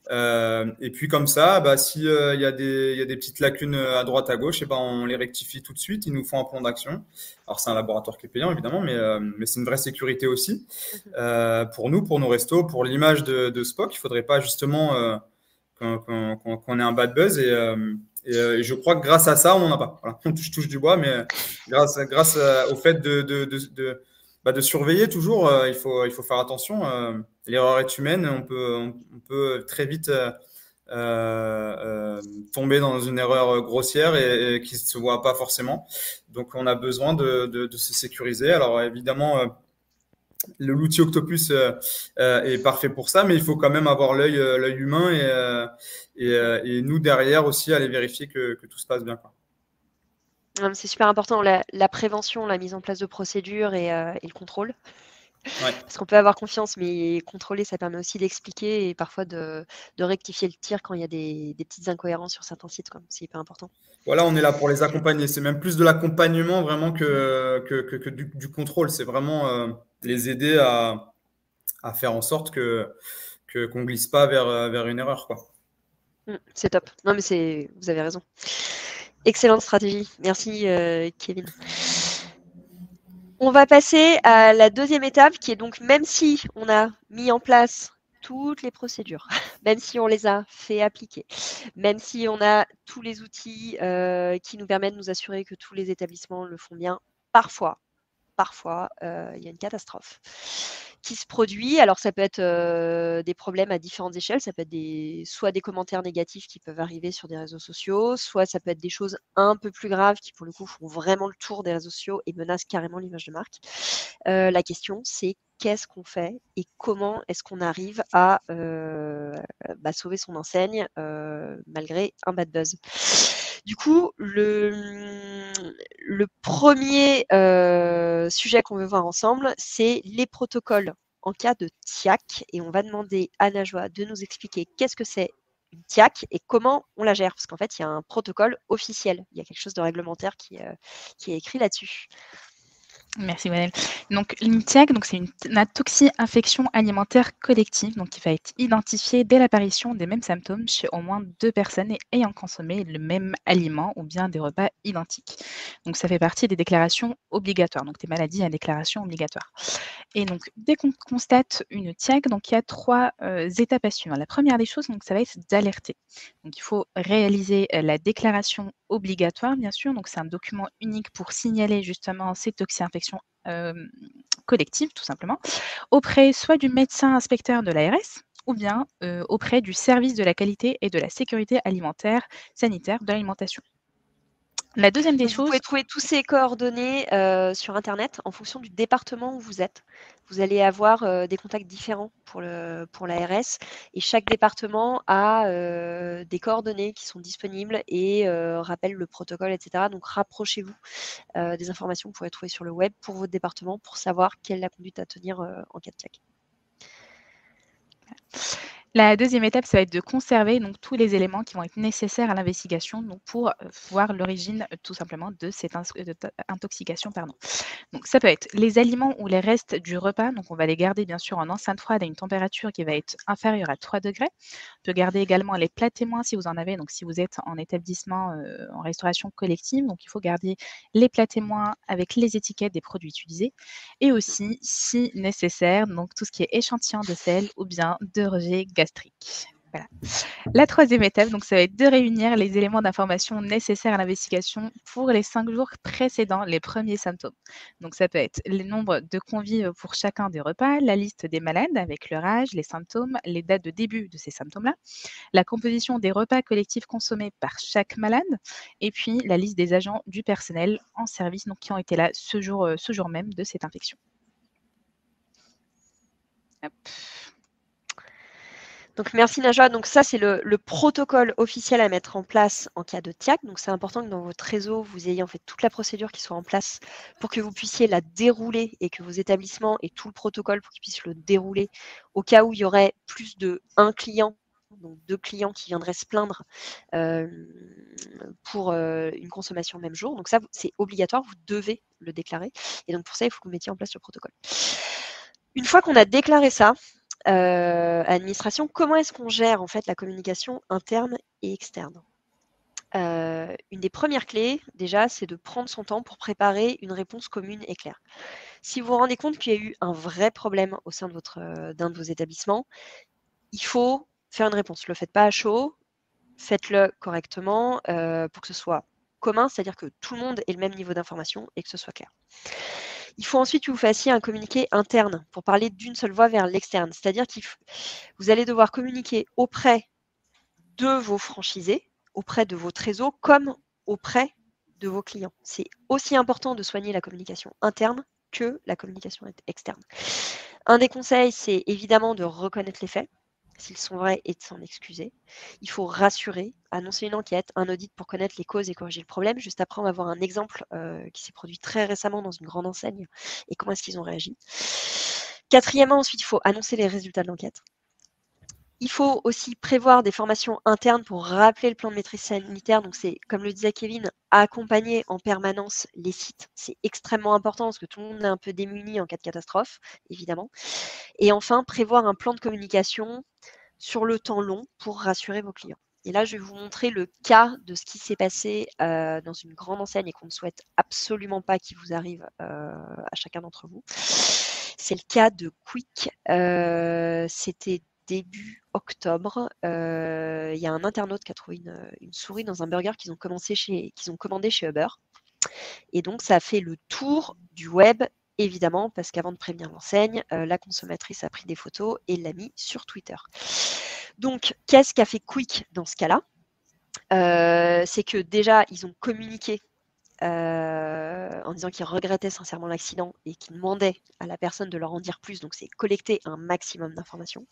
Et puis comme ça, bah, si il y a des petites lacunes à droite à gauche, et ben on les rectifie tout de suite. Ils nous font un plan d'action. Alors c'est un laboratoire qui est payant évidemment, mais c'est une vraie sécurité aussi pour nous, pour nos restos, pour l'image de Spock. Il faudrait pas justement qu'on ait un bad buzz et je crois que grâce à ça, on n'en a pas. Voilà. Je touche du bois, mais grâce au fait de surveiller toujours, il faut faire attention. L'erreur est humaine, on peut très vite tomber dans une erreur grossière et qui ne se voit pas forcément. Donc, on a besoin de se sécuriser. Alors, évidemment, l'outil Octopus est parfait pour ça, mais il faut quand même avoir l'œil humain et nous derrière aussi aller vérifier que tout se passe bien, quoi. C'est super important, la prévention, la mise en place de procédures et le contrôle. Ouais. Parce qu'on peut avoir confiance, mais contrôler, ça permet aussi d'expliquer et parfois de rectifier le tir quand il y a des petites incohérences sur certains sites. C'est hyper important. Voilà, on est là pour les accompagner. C'est même plus de l'accompagnement vraiment que du contrôle. C'est vraiment les aider à faire en sorte qu'on glisse pas vers une erreur, quoi. C'est top. Non, mais vous avez raison. Excellente stratégie. Merci, Kevin. On va passer à la deuxième étape qui est donc, même si on a mis en place toutes les procédures, même si on les a fait appliquer, même si on a tous les outils qui nous permettent de nous assurer que tous les établissements le font bien, parfois, il y a une catastrophe qui se produit. Alors, ça peut être des problèmes à différentes échelles. Ça peut être soit des commentaires négatifs qui peuvent arriver sur des réseaux sociaux, soit ça peut être des choses un peu plus graves qui, pour le coup, font vraiment le tour des réseaux sociaux et menacent carrément l'image de marque. La question, c'est qu'est-ce qu'on fait et comment est-ce qu'on arrive à sauver son enseigne malgré un bad buzz. Du coup, le premier sujet qu'on veut voir ensemble, c'est les protocoles en cas de TIAC. Et on va demander à Najwa de nous expliquer qu'est-ce que c'est une TIAC et comment on la gère. Parce qu'en fait, il y a un protocole officiel. Il y a quelque chose de réglementaire qui est écrit là-dessus. Merci Manel. Donc une TIAC, c'est une toxi-infection alimentaire collective, donc qui va être identifiée dès l'apparition des mêmes symptômes chez au moins 2 personnes ayant consommé le même aliment ou bien des repas identiques. Donc ça fait partie des déclarations obligatoires, donc des maladies à déclaration obligatoire. Et donc dès qu'on constate une TIAC, donc il y a 3 étapes à suivre. La première des choses, donc ça va être d'alerter. Donc il faut réaliser la déclaration obligatoire, bien sûr. Donc c'est un document unique pour signaler justement ces toxi-infections collectives, tout simplement, auprès soit du médecin inspecteur de l'ARS ou bien auprès du service de la qualité et de la sécurité alimentaire sanitaire de l'alimentation. La deuxième des Donc, vous choses, pouvez trouver tous ces coordonnées sur Internet en fonction du département où vous êtes. Vous allez avoir des contacts différents pour l'ARS et chaque département a des coordonnées qui sont disponibles et rappelle le protocole, etc. Donc, rapprochez-vous des informations que vous pourrez trouver sur le web pour votre département pour savoir quelle est la conduite à tenir en cas de TIAC. la deuxième étape, ça va être de conserver donc tous les éléments qui vont être nécessaires à l'investigation donc pour voir l'origine tout simplement de cette intoxication. Donc ça peut être les aliments ou les restes du repas. Donc on va les garder bien sûr en enceinte froide à une température qui va être inférieure à 3 degrés. On peut garder également les plats témoins si vous en avez. Donc si vous êtes en établissement en restauration collective, donc il faut garder les plats témoins avec les étiquettes des produits utilisés. Et aussi, si nécessaire, donc tout ce qui est échantillon de sel ou bien de rejet gastrique. Voilà. La troisième étape, donc, ça va être de réunir les éléments d'information nécessaires à l'investigation pour les 5 jours précédant les premiers symptômes. Donc, ça peut être le nombre de convives pour chacun des repas, la liste des malades avec leur âge, les symptômes, les dates de début de ces symptômes-là, la composition des repas collectifs consommés par chaque malade, et puis la liste des agents du personnel en service donc, qui ont été là ce jour même de cette infection. Hop. Donc merci Najwa. Donc ça c'est le protocole officiel à mettre en place en cas de TIAC. Donc c'est important que dans votre réseau vous ayez en fait toute la procédure qui soit en place pour que vous puissiez la dérouler et que vos établissements aient tout le protocole pour qu'ils puissent le dérouler au cas où il y aurait plus de un client, donc 2 clients qui viendraient se plaindre pour une consommation le même jour. Donc ça c'est obligatoire, vous devez le déclarer. Et donc pour ça il faut que vous mettiez en place le protocole. Une fois qu'on a déclaré ça, administration, comment est-ce qu'on gère en fait la communication interne et externe? Une des premières clés, déjà, c'est de prendre son temps pour préparer une réponse commune et claire. Si vous vous rendez compte qu'il y a eu un vrai problème au sein de d'un de vos établissements, il faut faire une réponse. Ne le faites pas à chaud, faites-le correctement pour que ce soit commun, c'est-à-dire que tout le monde ait le même niveau d'information et que ce soit clair. Il faut ensuite que vous fassiez un communiqué interne pour parler d'une seule voix vers l'externe. C'est-à-dire que vous allez devoir communiquer auprès de vos franchisés, auprès de votre réseau, comme auprès de vos clients. C'est aussi important de soigner la communication interne que la communication externe. Un des conseils, c'est évidemment de reconnaître les faits, s'ils sont vrais, et de s'en excuser. Il faut rassurer, annoncer une enquête, un audit pour connaître les causes et corriger le problème. Juste après, on va voir un exemple qui s'est produit très récemment dans une grande enseigne et comment est-ce qu'ils ont réagi. Quatrièmement, ensuite, il faut annoncer les résultats de l'enquête. Il faut aussi prévoir des formations internes pour rappeler le plan de maîtrise sanitaire. Donc, c'est, comme le disait Kevin, accompagner en permanence les sites. C'est extrêmement important parce que tout le monde est un peu démuni en cas de catastrophe, évidemment. Et enfin, prévoir un plan de communication sur le temps long pour rassurer vos clients. Et là, je vais vous montrer le cas de ce qui s'est passé dans une grande enseigne et qu'on ne souhaite absolument pas qu'il vous arrive à chacun d'entre vous. C'est le cas de Quick. C'était début octobre. Il y a un internaute qui a trouvé une souris dans un burger qu'ils ont commandé chez Uber. Et donc, ça a fait le tour du web, évidemment, parce qu'avant de prévenir l'enseigne, la consommatrice a pris des photos et l'a mis sur Twitter. Donc, qu'est-ce qu'a fait Quick dans ce cas-là? C'est que déjà, ils ont communiqué en disant qu'ils regrettaient sincèrement l'accident et qu'ils demandaient à la personne de leur en dire plus. Donc, c'est collecter un maximum d'informations.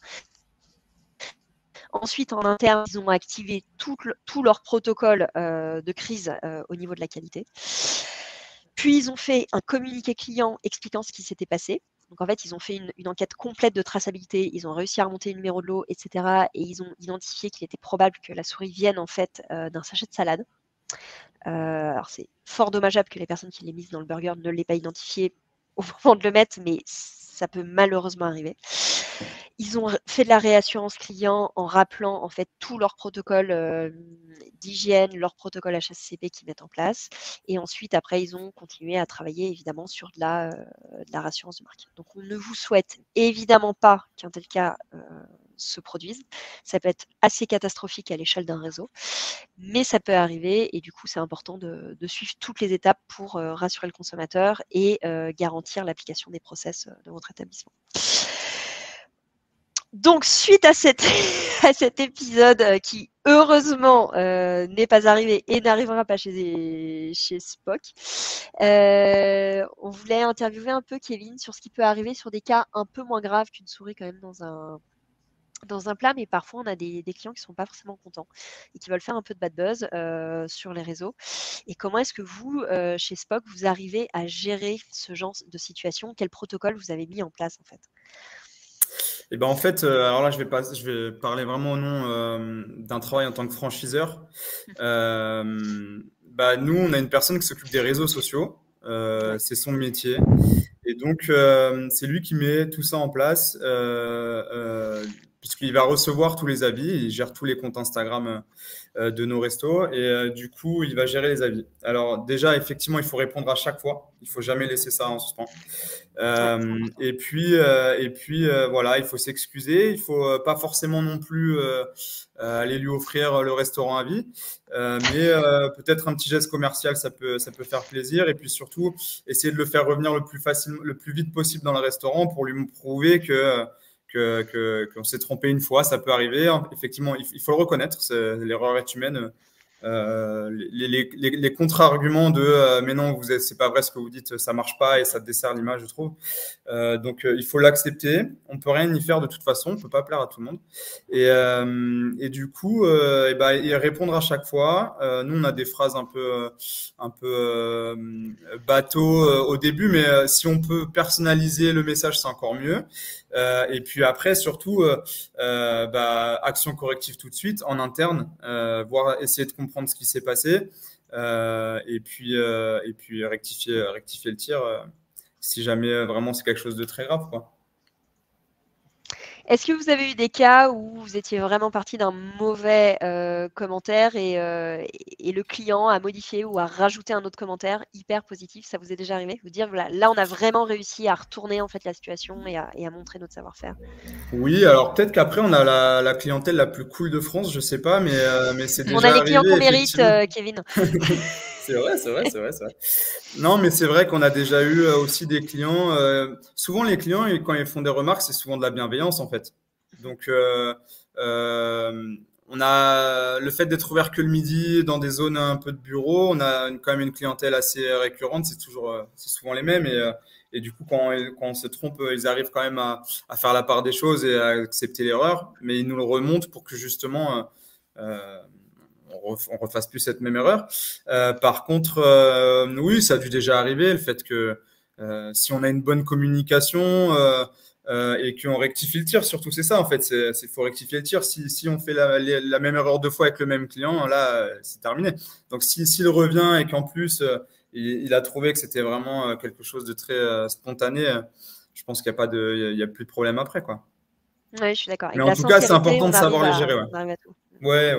Ensuite, en interne, ils ont activé tout leur protocole de crise au niveau de la qualité. Puis, ils ont fait un communiqué client expliquant ce qui s'était passé. Donc, en fait, ils ont fait une enquête complète de traçabilité. Ils ont réussi à remonter le numéro de lot, etc. Et ils ont identifié qu'il était probable que la souris vienne en fait d'un sachet de salade. Alors, c'est fort dommageable que les personnes qui l'aient mise dans le burger ne l'aient pas identifié au moment de le mettre, mais ça peut malheureusement arriver. Ils ont fait de la réassurance client en rappelant en fait tout leur protocole d'hygiène, leur protocole HACCP qu'ils mettent en place. Et ensuite, après, ils ont continué à travailler évidemment sur de la rassurance de marque. Donc, on ne vous souhaite évidemment pas qu'un tel cas se produise. Ça peut être assez catastrophique à l'échelle d'un réseau, mais ça peut arriver et du coup, c'est important de suivre toutes les étapes pour rassurer le consommateur et garantir l'application des process de votre établissement. Donc, suite à cet épisode qui, heureusement, n'est pas arrivé et n'arrivera pas chez Spock, on voulait interviewer un peu Kevin sur ce qui peut arriver sur des cas un peu moins graves qu'une souris quand même dans un plat, mais parfois on a des clients qui ne sont pas forcément contents et qui veulent faire un peu de bad buzz sur les réseaux. Et comment est-ce que vous, chez Spock, vous arrivez à gérer ce genre de situation? Quel protocole vous avez mis en place en fait? Et ben en fait, alors là, je vais parler vraiment au nom d'un travail en tant que franchiseur. Nous, on a une personne qui s'occupe des réseaux sociaux. C'est son métier. Et donc, c'est lui qui met tout ça en place, puisqu'il va recevoir tous les avis, il gère tous les comptes Instagram de nos restos, et du coup, il va gérer les avis. Alors déjà, effectivement, il faut répondre à chaque fois, il faut jamais laisser ça en suspens. Et puis voilà, il faut s'excuser, il faut pas forcément non plus aller lui offrir le restaurant à vie, mais peut-être un petit geste commercial, ça peut faire plaisir, et puis surtout essayer de le faire revenir le plus vite possible dans le restaurant pour lui prouver qu'on s'est trompé une fois, ça peut arriver. Effectivement, il faut le reconnaître, l'erreur est humaine. Les contre-arguments de mais non, c'est pas vrai ce que vous dites, ça marche pas et ça dessert l'image, je trouve. Donc il faut l'accepter. On peut rien y faire de toute façon, on peut pas plaire à tout le monde. Et du coup, y répondre à chaque fois. Nous, on a des phrases un peu bateau au début, mais si on peut personnaliser le message, c'est encore mieux. Et puis après, surtout, action corrective tout de suite en interne, essayer de comprendre ce qui s'est passé, et puis rectifier le tir si jamais vraiment c'est quelque chose de très grave, quoi. Est-ce que vous avez eu des cas où vous étiez vraiment parti d'un mauvais commentaire et le client a modifié ou a rajouté un autre commentaire hyper positif? Ça vous est déjà arrivé? Vous dire, voilà, là, on a vraiment réussi à retourner en fait la situation et à montrer notre savoir-faire. Oui, alors peut-être qu'après, on a la clientèle la plus cool de France, je sais pas, mais c'est déjà On a les clients arrivé, qu'on mérite, Kevin. C'est vrai. Non, mais c'est vrai qu'on a déjà eu aussi des clients. Souvent, les clients, quand ils font des remarques, c'est souvent de la bienveillance, en fait. Donc, on a le fait d'être ouvert que le midi dans des zones un peu de bureau. On a quand même une clientèle assez récurrente. C'est souvent les mêmes. Et du coup, quand on se trompe, ils arrivent quand même à faire la part des choses et à accepter l'erreur. Mais ils nous le remontent pour que justement on refasse plus cette même erreur. Par contre, oui, ça a dû déjà arriver, le fait que si on a une bonne communication et qu'on rectifie le tir, surtout c'est ça en fait, c'est faut rectifier le tir. Si on fait la même erreur 2 fois avec le même client, là c'est terminé. Donc s'il revient et qu'en plus il a trouvé que c'était vraiment quelque chose de très spontané, je pense qu'il n'y a plus de problème après, quoi. Oui, je suis d'accord. Mais en tout cas, c'est important de savoir les gérer. On arrive à tout. Ouais.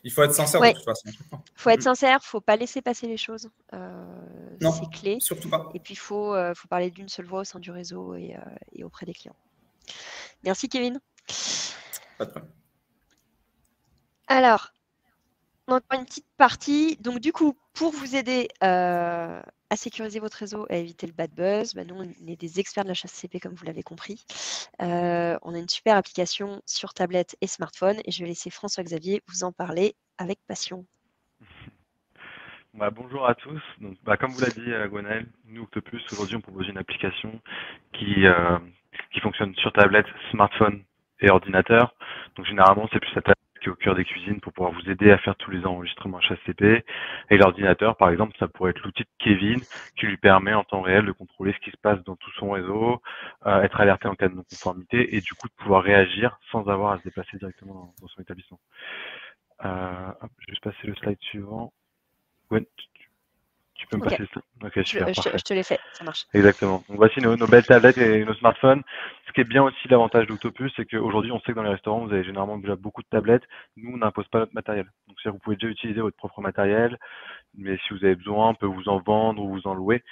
Il faut être sincère de toute façon. Il faut être sincère, il ne faut pas laisser passer les choses. Non, c'est clé. Surtout pas. Et puis, il faut parler d'une seule voix au sein du réseau et auprès des clients. Merci, Kevin. Pas de problème. Alors, encore une petite partie. Donc, du coup, pour vous aider à sécuriser votre réseau, à éviter le bad buzz, nous, on est des experts de la HACCP, comme vous l'avez compris. On a une super application sur tablette et smartphone. Et je vais laisser François-Xavier vous en parler avec passion. Bonjour à tous. Donc, comme vous l'a dit Gwenaëlle, nous Octopus, aujourd'hui on propose une application qui fonctionne sur tablette, smartphone et ordinateur. Donc généralement, c'est plus la tablette qui est au cœur des cuisines pour pouvoir vous aider à faire tous les enregistrements HACCP. Et l'ordinateur, par exemple, ça pourrait être l'outil de Kevin qui lui permet en temps réel de contrôler ce qui se passe dans tout son réseau, être alerté en cas de non-conformité et du coup de pouvoir réagir sans avoir à se déplacer directement dans son établissement. Je vais juste passer le slide suivant. Gwen, tu peux me Ok. passer le slide? Ok, super, parfait. Je te l'ai fait, ça marche. Exactement. Donc voici nos belles tablettes et nos smartphones. Ce qui est bien aussi, l'avantage d'Octopus, c'est qu'aujourd'hui, on sait que dans les restaurants, vous avez généralement déjà beaucoup de tablettes. Nous, on n'impose pas notre matériel. Donc, c'est-à-dire que vous pouvez déjà utiliser votre propre matériel, mais si vous avez besoin, on peut vous en vendre ou vous en louer.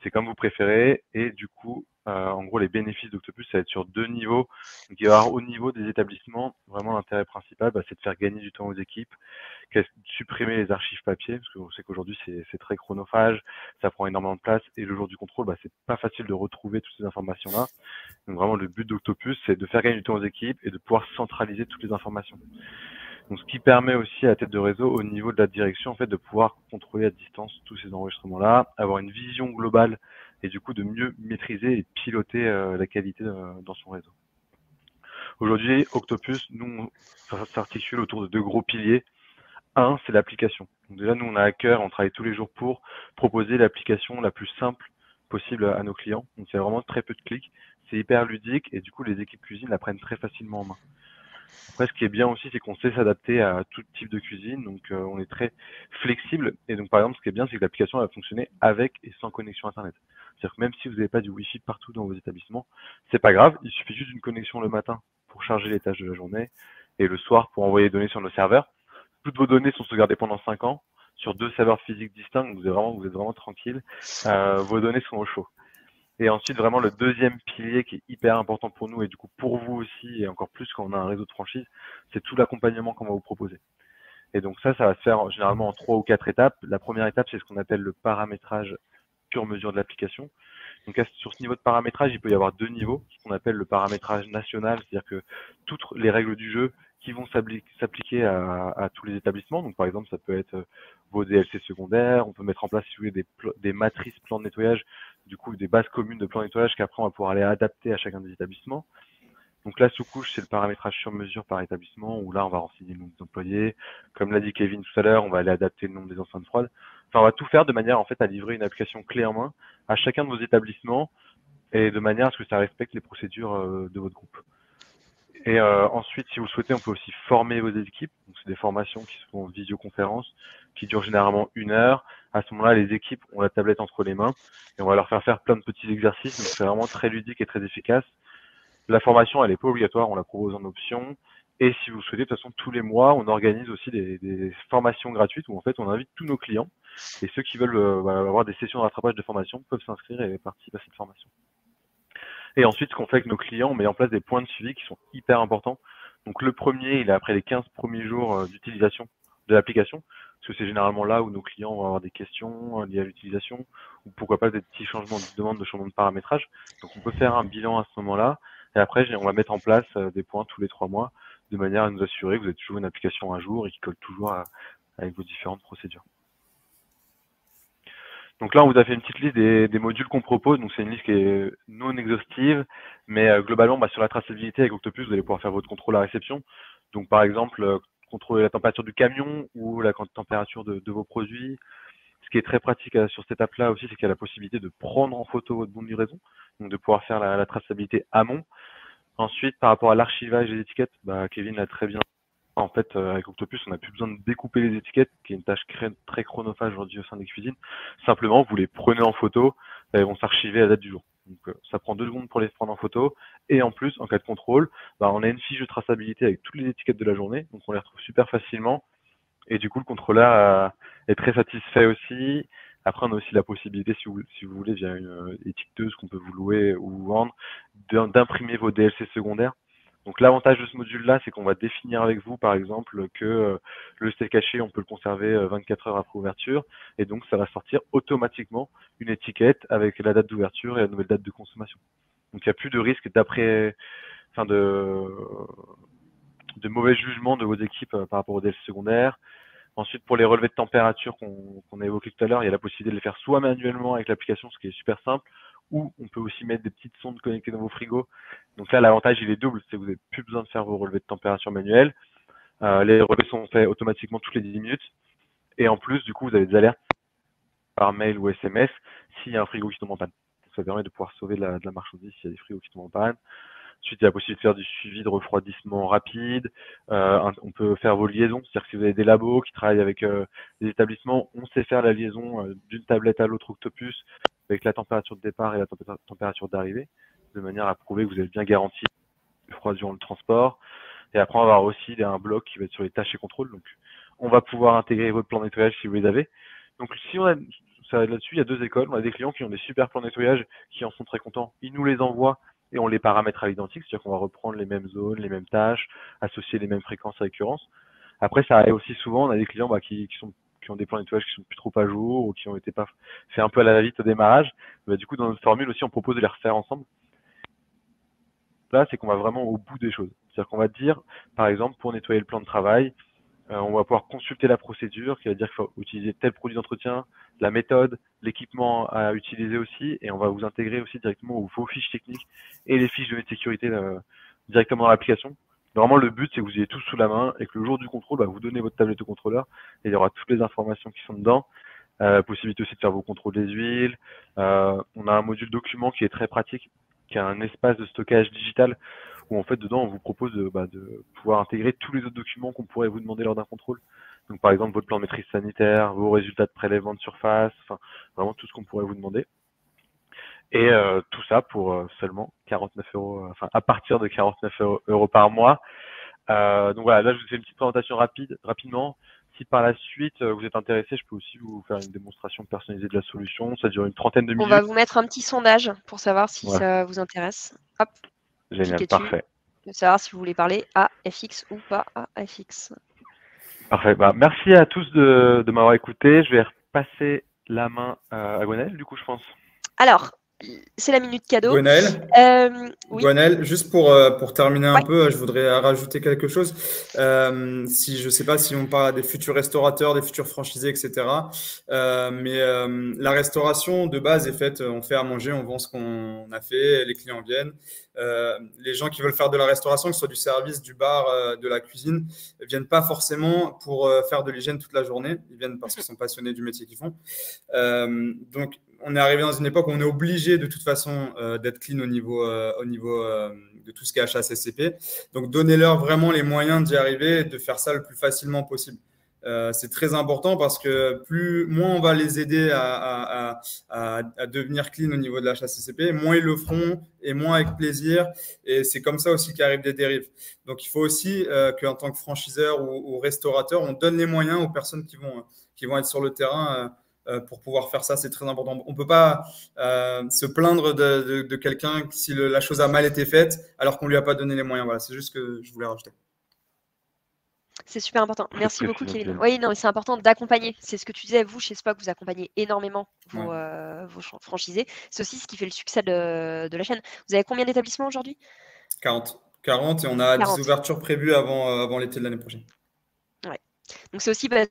C'est comme vous préférez. Et du coup, en gros, les bénéfices d'Octopus, ça va être sur 2 niveaux. Donc, il va y avoir au niveau des établissements, vraiment l'intérêt principal, c'est de faire gagner du temps aux équipes, supprimer les archives papier, parce qu'on sait qu'aujourd'hui c'est très chronophage, ça prend énormément de place, et le jour du contrôle, c'est pas facile de retrouver toutes ces informations-là. Donc vraiment le but d'Octopus, c'est de faire gagner du temps aux équipes et de pouvoir centraliser toutes les informations. Donc ce qui permet aussi à la tête de réseau, au niveau de la direction, en fait, de pouvoir contrôler à distance tous ces enregistrements-là, avoir une vision globale et du coup de mieux maîtriser et piloter la qualité dans son réseau. Aujourd'hui, Octopus, nous, ça s'articule autour de 2 gros piliers. Un, c'est l'application. Donc déjà, nous, on a à cœur, on travaille tous les jours pour proposer l'application la plus simple possible à nos clients. Donc, c'est vraiment très peu de clics. C'est hyper ludique et du coup, les équipes cuisine la prennent très facilement en main. Après, ce qui est bien aussi, c'est qu'on sait s'adapter à tout type de cuisine. Donc, on est très flexible. Et donc, par exemple, ce qui est bien, c'est que l'application va fonctionner avec et sans connexion Internet. C'est-à-dire que même si vous n'avez pas du Wi-Fi partout dans vos établissements, c'est pas grave. Il suffit juste d'une connexion le matin pour charger les tâches de la journée et le soir pour envoyer les données sur nos serveurs. Toutes vos données sont sauvegardées pendant 5 ans sur 2 serveurs physiques distincts. Vous êtes vraiment tranquille. Vos données sont au chaud. Et ensuite, vraiment, le deuxième pilier qui est hyper important pour nous et du coup pour vous aussi, et encore plus quand on a un réseau de franchise, c'est tout l'accompagnement qu'on va vous proposer. Et donc ça va se faire généralement en 3 ou 4 étapes. La première étape, c'est ce qu'on appelle le paramétrage sur mesure de l'application. Donc sur ce niveau de paramétrage, il peut y avoir 2 niveaux, ce qu'on appelle le paramétrage national, c'est-à-dire que toutes les règles du jeu qui vont s'appliquer à tous les établissements. Donc par exemple, ça peut être vos DLC secondaires, on peut mettre en place, si vous voulez, des matrices plans de nettoyage, du coup des bases communes de plans de nettoyage qu'après on va pouvoir aller adapter à chacun des établissements. Donc la sous-couche, c'est le paramétrage sur mesure par établissement, où là on va renseigner le nombre d'employés. Comme l'a dit Kevin tout à l'heure, on va aller adapter le nombre des enceintes froides. Enfin, on va tout faire de manière en fait à livrer une application clé en main à chacun de vos établissements et de manière à ce que ça respecte les procédures de votre groupe. Et ensuite, si vous le souhaitez, on peut aussi former vos équipes. Donc, c'est des formations qui se font en visioconférence, qui durent généralement 1 heure. À ce moment-là, les équipes ont la tablette entre les mains et on va leur faire plein de petits exercices. Donc, c'est vraiment très ludique et très efficace. La formation, elle n'est pas obligatoire, on la propose en option. Et si vous le souhaitez, de toute façon, tous les mois, on organise aussi des formations gratuites où en fait, on invite tous nos clients. Et ceux qui veulent avoir des sessions de rattrapage de formation peuvent s'inscrire et participer à cette formation. Et ensuite, ce qu'on fait avec nos clients, on met en place des points de suivi qui sont hyper importants. Donc le premier, il est après les 15 premiers jours d'utilisation de l'application, parce que c'est généralement là où nos clients vont avoir des questions liées à l'utilisation, ou pourquoi pas des petits changements de demande, de changement de paramétrage. Donc on peut faire un bilan à ce moment-là, et après on va mettre en place des points tous les 3 mois, de manière à nous assurer que vous avez toujours une application à jour et qui colle toujours avec vos différentes procédures. Donc là, on vous a fait une petite liste des modules qu'on propose. Donc c'est une liste qui est non exhaustive, mais globalement, sur la traçabilité avec Octopus, vous allez pouvoir faire votre contrôle à réception. Donc par exemple, contrôler la température du camion ou la température de vos produits. Ce qui est très pratique sur cette étape-là aussi, c'est qu'il y a la possibilité de prendre en photo votre bon de livraison, donc de pouvoir faire la traçabilité amont. Ensuite, par rapport à l'archivage des étiquettes, Kevin l'a très bien. En fait, avec Octopus, on n'a plus besoin de découper les étiquettes, qui est une tâche très chronophage aujourd'hui au sein des cuisines. Simplement, vous les prenez en photo, et elles vont s'archiver à la date du jour. Donc, ça prend 2 secondes pour les prendre en photo. Et en plus, en cas de contrôle, on a une fiche de traçabilité avec toutes les étiquettes de la journée, donc on les retrouve super facilement. Et du coup, le contrôleur est très satisfait aussi. Après, on a aussi la possibilité, si vous voulez, via une étiqueteuse qu'on peut vous louer ou vous vendre, d'imprimer vos DLC secondaires. Donc l'avantage de ce module-là, c'est qu'on va définir avec vous, par exemple, que le steak haché, on peut le conserver 24 heures après ouverture, et donc ça va sortir automatiquement une étiquette avec la date d'ouverture et la nouvelle date de consommation. Donc il n'y a plus de risque de mauvais jugement de vos équipes par rapport aux DLC secondaires. Ensuite, pour les relevés de température qu'on a évoqués tout à l'heure, il y a la possibilité de les faire soit manuellement avec l'application, ce qui est super simple, ou on peut aussi mettre des petites sondes connectées dans vos frigos. Donc là, l'avantage, il est double, c'est que vous n'avez plus besoin de faire vos relevés de température manuels. Les relevés sont faits automatiquement toutes les 10 minutes. Et en plus, du coup, vous avez des alertes par mail ou SMS s'il y a un frigo qui tombe en panne. Donc, ça permet de pouvoir sauver de la marchandise s'il y a des frigos qui tombent en panne. Ensuite, il y a la possibilité de faire du suivi de refroidissement rapide. On peut faire vos liaisons, c'est-à-dire que si vous avez des labos qui travaillent avec des établissements, on sait faire la liaison d'une tablette à l'autre Octopus avec la température de départ et la température d'arrivée, de manière à prouver que vous êtes bien garanti le froid durant le transport. Et après, on va avoir aussi un bloc qui va être sur les tâches et contrôles. Donc, on va pouvoir intégrer votre plan de nettoyage si vous les avez. Donc, si on a ça là-dessus, il y a 2 écoles. On a des clients qui ont des super plans de nettoyage, qui en sont très contents. Ils nous les envoient et on les paramètre à l'identique, c'est-à-dire qu'on va reprendre les mêmes zones, les mêmes tâches, associer les mêmes fréquences à récurrence. Après, ça arrive aussi souvent, on a des clients qui ont des plans de nettoyage qui sont plus trop à jour ou qui ont été pas fait un peu à la va-vite au démarrage. Du coup, dans notre formule aussi, on propose de les refaire ensemble. Là, c'est qu'on va vraiment au bout des choses. C'est-à-dire qu'on va dire, par exemple, pour nettoyer le plan de travail, on va pouvoir consulter la procédure, qui va dire qu'il faut utiliser tel produit d'entretien, la méthode, l'équipement à utiliser aussi, et on va vous intégrer aussi directement vos fiches techniques et les fiches de sécurité directement dans l'application. Vraiment, le but, c'est que vous ayez tout sous la main et que le jour du contrôle, vous donnez votre tablette au contrôleur et il y aura toutes les informations qui sont dedans. Possibilité aussi de faire vos contrôles des huiles. On a un module document qui est très pratique, qui a un espace de stockage digital où en fait dedans on vous propose de pouvoir intégrer tous les autres documents qu'on pourrait vous demander lors d'un contrôle. Donc par exemple votre plan de maîtrise sanitaire, vos résultats de prélèvement de surface, enfin vraiment tout ce qu'on pourrait vous demander. Et tout ça pour seulement 49 €, enfin à partir de 49 € par mois. Donc voilà, là je vous fais une petite présentation rapidement. Si par la suite vous êtes intéressé, je peux aussi vous faire une démonstration personnalisée de la solution. Ça dure une trentaine de On minutes. va vous mettre un petit sondage pour savoir si Ouais. ça vous intéresse. Hop, Génial, cliquez dessus. parfait. De savoir si vous voulez parler à FX ou pas à FX. Parfait. Merci à tous de m'avoir écouté. Je vais repasser la main à Gwenaëlle, du coup, je pense. Alors, c'est la minute cadeau. Gwenaëlle, oui. Gwenaëlle, juste pour terminer un peu, je voudrais rajouter quelque chose. Si je ne sais pas si on parle des futurs restaurateurs, des futurs franchisés, etc. Mais la restauration de base est faite, on fait à manger, on vend ce qu'on a fait, les clients viennent. Les gens qui veulent faire de la restauration, que ce soit du service, du bar, de la cuisine, ne viennent pas forcément pour faire de l'hygiène toute la journée. Ils viennent parce qu'ils sont passionnés du métier qu'ils font. Donc, on est arrivé dans une époque où on est obligé de toute façon d'être clean au niveau de tout ce qui est HACCP. Donc, donnez-leur vraiment les moyens d'y arriver et de faire ça le plus facilement possible. C'est très important parce que moins on va les aider à devenir clean au niveau de l'HACCP, moins ils le feront et moins avec plaisir. Et c'est comme ça aussi qu'arrivent des dérives. Donc, il faut aussi qu'en tant que franchiseur ou restaurateur, on donne les moyens aux personnes qui vont être sur le terrain pour pouvoir faire ça. C'est très important. On ne peut pas se plaindre de quelqu'un si la chose a mal été faite alors qu'on ne lui a pas donné les moyens. Voilà, c'est juste ce que je voulais rajouter. C'est super important. Merci beaucoup, Kevin. Oui, non, c'est important d'accompagner. C'est ce que tu disais, vous, chez Spock, vous accompagnez énormément vos franchisés. C'est aussi ce qui fait le succès de la chaîne. Vous avez combien d'établissements aujourd'hui ? 40 et on a 10 ouvertures prévues avant l'été de l'année prochaine. Ouais. Donc, c'est aussi parce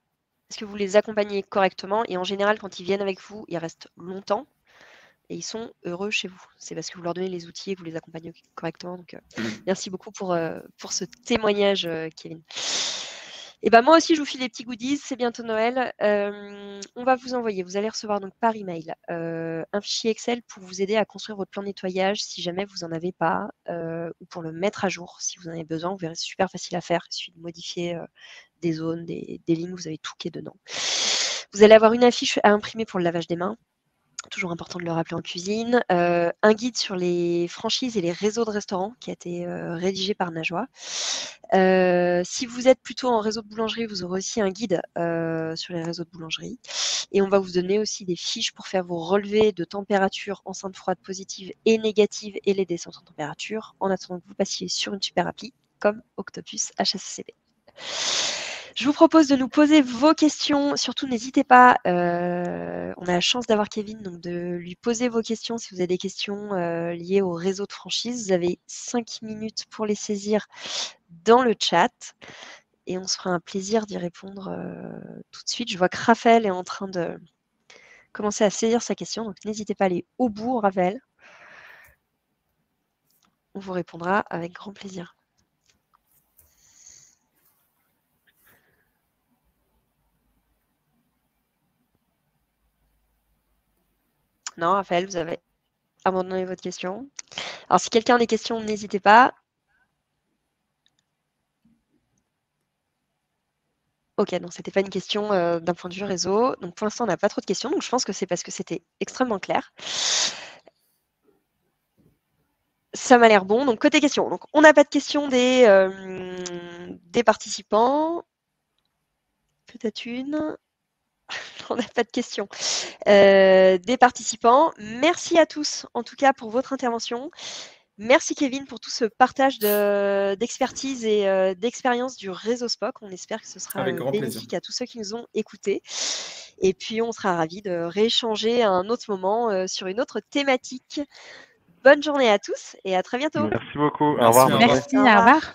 que vous les accompagnez correctement et en général, quand ils viennent avec vous, ils restent longtemps et ils sont heureux chez vous. C'est parce que vous leur donnez les outils et que vous les accompagnez correctement. Donc, merci beaucoup pour ce témoignage, Kevin. Et moi aussi, je vous file des petits goodies. C'est bientôt Noël. On va vous envoyer, vous allez recevoir donc par email un fichier Excel pour vous aider à construire votre plan de nettoyage si jamais vous n'en avez pas ou pour le mettre à jour si vous en avez besoin. Vous verrez, c'est super facile à faire. Il suffit de modifier des zones, des lignes. Vous avez tout qui est dedans. Vous allez avoir une affiche à imprimer pour le lavage des mains. Toujours important de le rappeler en cuisine. Un guide sur les franchises et les réseaux de restaurants qui a été rédigé par Najwa. Si vous êtes plutôt en réseau de boulangerie, vous aurez aussi un guide sur les réseaux de boulangerie. Et on va vous donner aussi des fiches pour faire vos relevés de température enceinte froide positive et négative et les descentes en température en attendant que vous passiez sur une super appli comme Octopus HACCP. Je vous propose de nous poser vos questions. Surtout, n'hésitez pas. On a la chance d'avoir Kevin, donc de lui poser vos questions si vous avez des questions liées au réseau de franchise. Vous avez 5 minutes pour les saisir dans le chat et on se fera un plaisir d'y répondre tout de suite. Je vois que Raphaël est en train de commencer à saisir sa question, donc n'hésitez pas à aller au bout, Raphaël. on vous répondra avec grand plaisir. Non, Raphaël, vous avez abandonné votre question. Alors, si quelqu'un a des questions, n'hésitez pas. Ok, non, c'était pas une question d'un point de vue réseau. Donc, pour l'instant, on n'a pas trop de questions. Donc, je pense que c'est parce que c'était extrêmement clair. Ça m'a l'air bon. Donc, côté questions. Donc, on n'a pas de questions des participants. Peut-être une. On n'a pas de questions des participants. Merci à tous, en tout cas, pour votre intervention. Merci Kevin pour tout ce partage d'expertise et d'expérience du réseau SPOC. On espère que ce sera bénéfique à tous ceux qui nous ont écoutés. Et puis, on sera ravis de rééchanger à un autre moment sur une autre thématique. Bonne journée à tous et à très bientôt. Merci beaucoup. Merci, au revoir. Merci, au revoir.